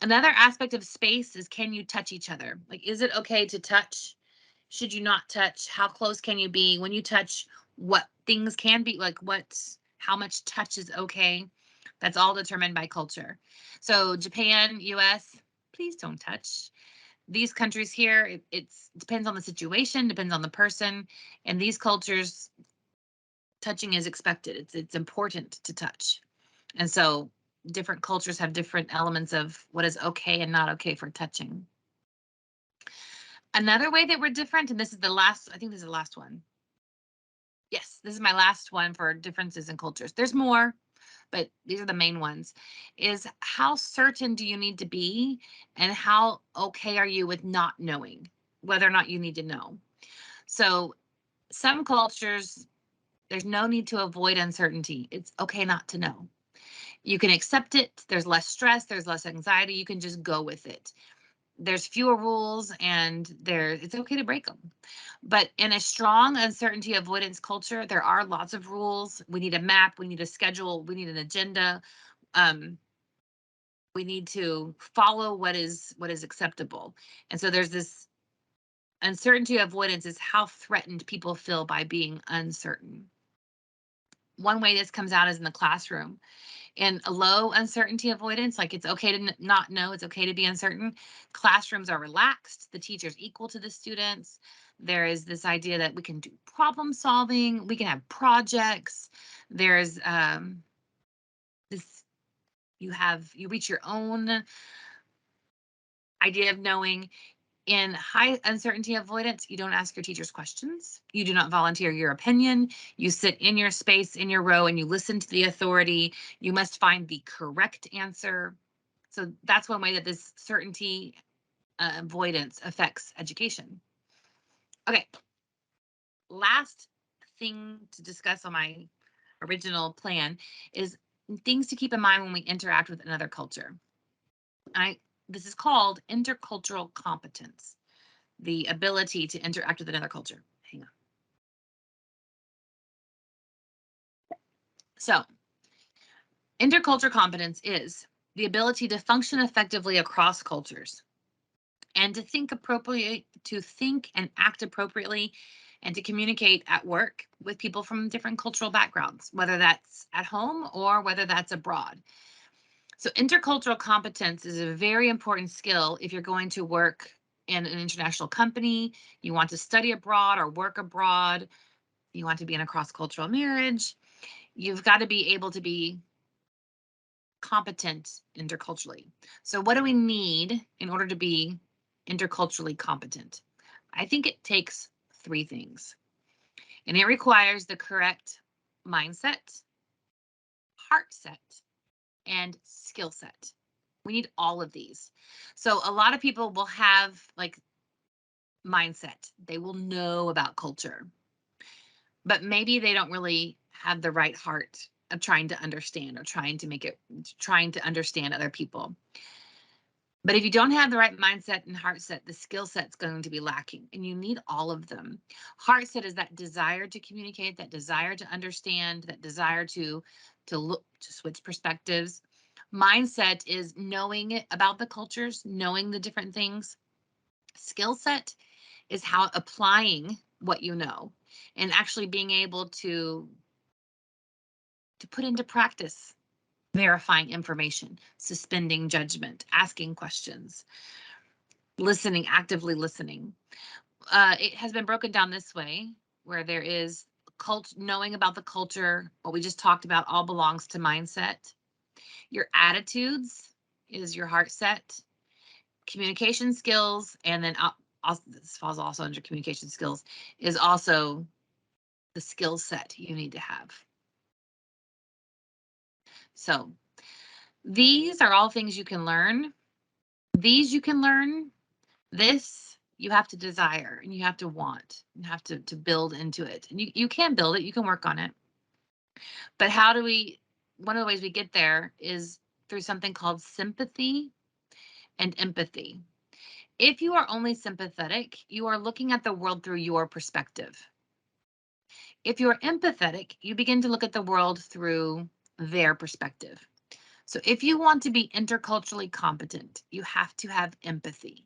Another aspect of space is, can you touch each other? Like, is it okay to touch? Should you not touch? How close can you be? When you touch, what things can be, like how much touch is okay? That's all determined by culture. So Japan, US, please don't touch. These countries here, it depends on the situation, depends on the person. And these cultures, touching is expected. It's important to touch. And so different cultures have different elements of what is okay and not okay for touching. Another way that we're different, and this is the last, I think this is the last one. Yes, this is my last one for differences in cultures. There's more, but these are the main ones, is how certain do you need to be, and how okay are you with not knowing whether or not you need to know? So some cultures, there's no need to avoid uncertainty. It's okay not to know. You can accept it. There's less stress. There's less anxiety. You can just go with it. there's fewer rules and it's okay to break them. But in a strong uncertainty avoidance culture, there are lots of rules. We need a map, we need a schedule, we need an agenda. We need to follow what is acceptable. And so there's this uncertainty avoidance is how threatened people feel by being uncertain. One way this comes out is in the classroom. In a low uncertainty avoidance, like it's okay to not know, it's okay to be uncertain. Classrooms are relaxed, the teacher's equal to the students. There is this idea that we can do problem solving, we can have projects. There's this, you reach your own idea of knowing. In high uncertainty avoidance, you don't ask your teachers questions. You do not volunteer your opinion. You sit in your space, in your row, and you listen to the authority. You must find the correct answer. So that's one way that this certainty avoidance affects education. Okay, last thing to discuss on my original plan is things to keep in mind when we interact with another culture. This is called intercultural competence. The ability to interact with another culture. Hang on. So, intercultural competence is the ability to function effectively across cultures and to think appropriately, to think and act appropriately, and to communicate at work with people from different cultural backgrounds, whether that's at home or whether that's abroad. So, intercultural competence is a very important skill if you're going to work in an international company, you want to study abroad or work abroad, you want to be in a cross-cultural marriage, you've got to be able to be competent interculturally. So what do we need in order to be interculturally competent? I think it takes 3 things. And it requires the correct mindset, heart set, and skill set. We need all of these. So a lot of people will have like mindset. They will know about culture, but maybe they don't really have the right heart of trying to understand or trying to understand other people. But if you don't have the right mindset and heart set, the skill set's going to be lacking, and you need all of them. Heart set is that desire to communicate, that desire to understand, that desire to look, to switch perspectives. Mindset is knowing about the cultures, knowing the different things. Skill set is how applying what you know and actually being able to put into practice verifying information, suspending judgment, asking questions, listening, actively listening. It has been broken down this way, where there is knowing about the culture, what we just talked about, all belongs to mindset. Your attitudes is your heart set, communication skills, and then this falls also under communication skills, is also the skill set you need to have. So these are all things you can learn. These you can learn. This you have to desire and you have to want. You have to build into it. And you can build it, you can work on it. But one of the ways we get there is through something called sympathy and empathy. If you are only sympathetic, you are looking at the world through your perspective. If you're empathetic, you begin to look at the world through their perspective. So if you want to be interculturally competent, you have to have empathy.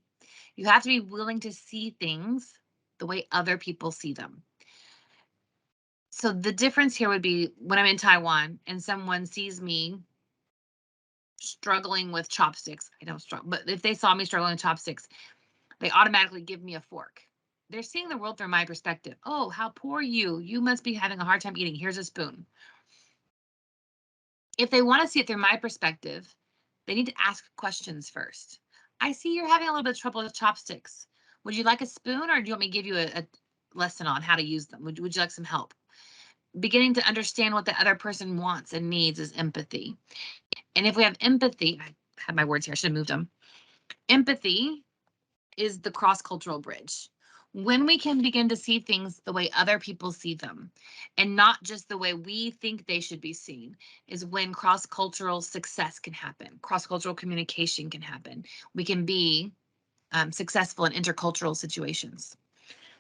You have to be willing to see things the way other people see them. So the difference here would be when I'm in Taiwan and someone sees me struggling with chopsticks. I don't struggle, but if they saw me struggling with chopsticks, they automatically give me a fork. They're seeing the world through my perspective. Oh, how poor you. You must be having a hard time eating. Here's a spoon. If they want to see it through my perspective, they need to ask questions first. I see you're having a little bit of trouble with chopsticks. Would you like a spoon, or do you want me to give you a lesson on how to use them? Would you like some help? Beginning to understand what the other person wants and needs is empathy. And if we have empathy, I had my words here, I should have moved them. Empathy is the cross-cultural bridge. When we can begin to see things the way other people see them and not just the way we think they should be seen is when cross-cultural success can happen. Cross-cultural communication can happen. We can be successful in intercultural situations.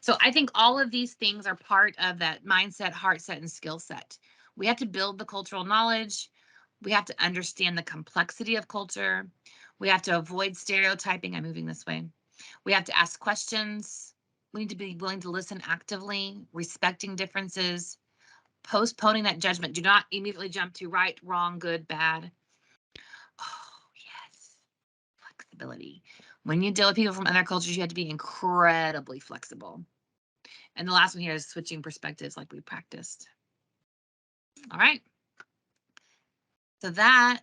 So I think all of these things are part of that mindset, heart set, and skill set. We have to build the cultural knowledge. We have to understand the complexity of culture. We have to avoid stereotyping. I'm moving this way. We have to ask questions. We need to be willing to listen actively, respecting differences, postponing that judgment. Do not immediately jump to right, wrong, good, bad. Oh, yes. Flexibility. When you deal with people from other cultures, you have to be incredibly flexible. And the last one here is switching perspectives like we practiced. All right. So that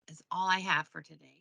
is all I have for today.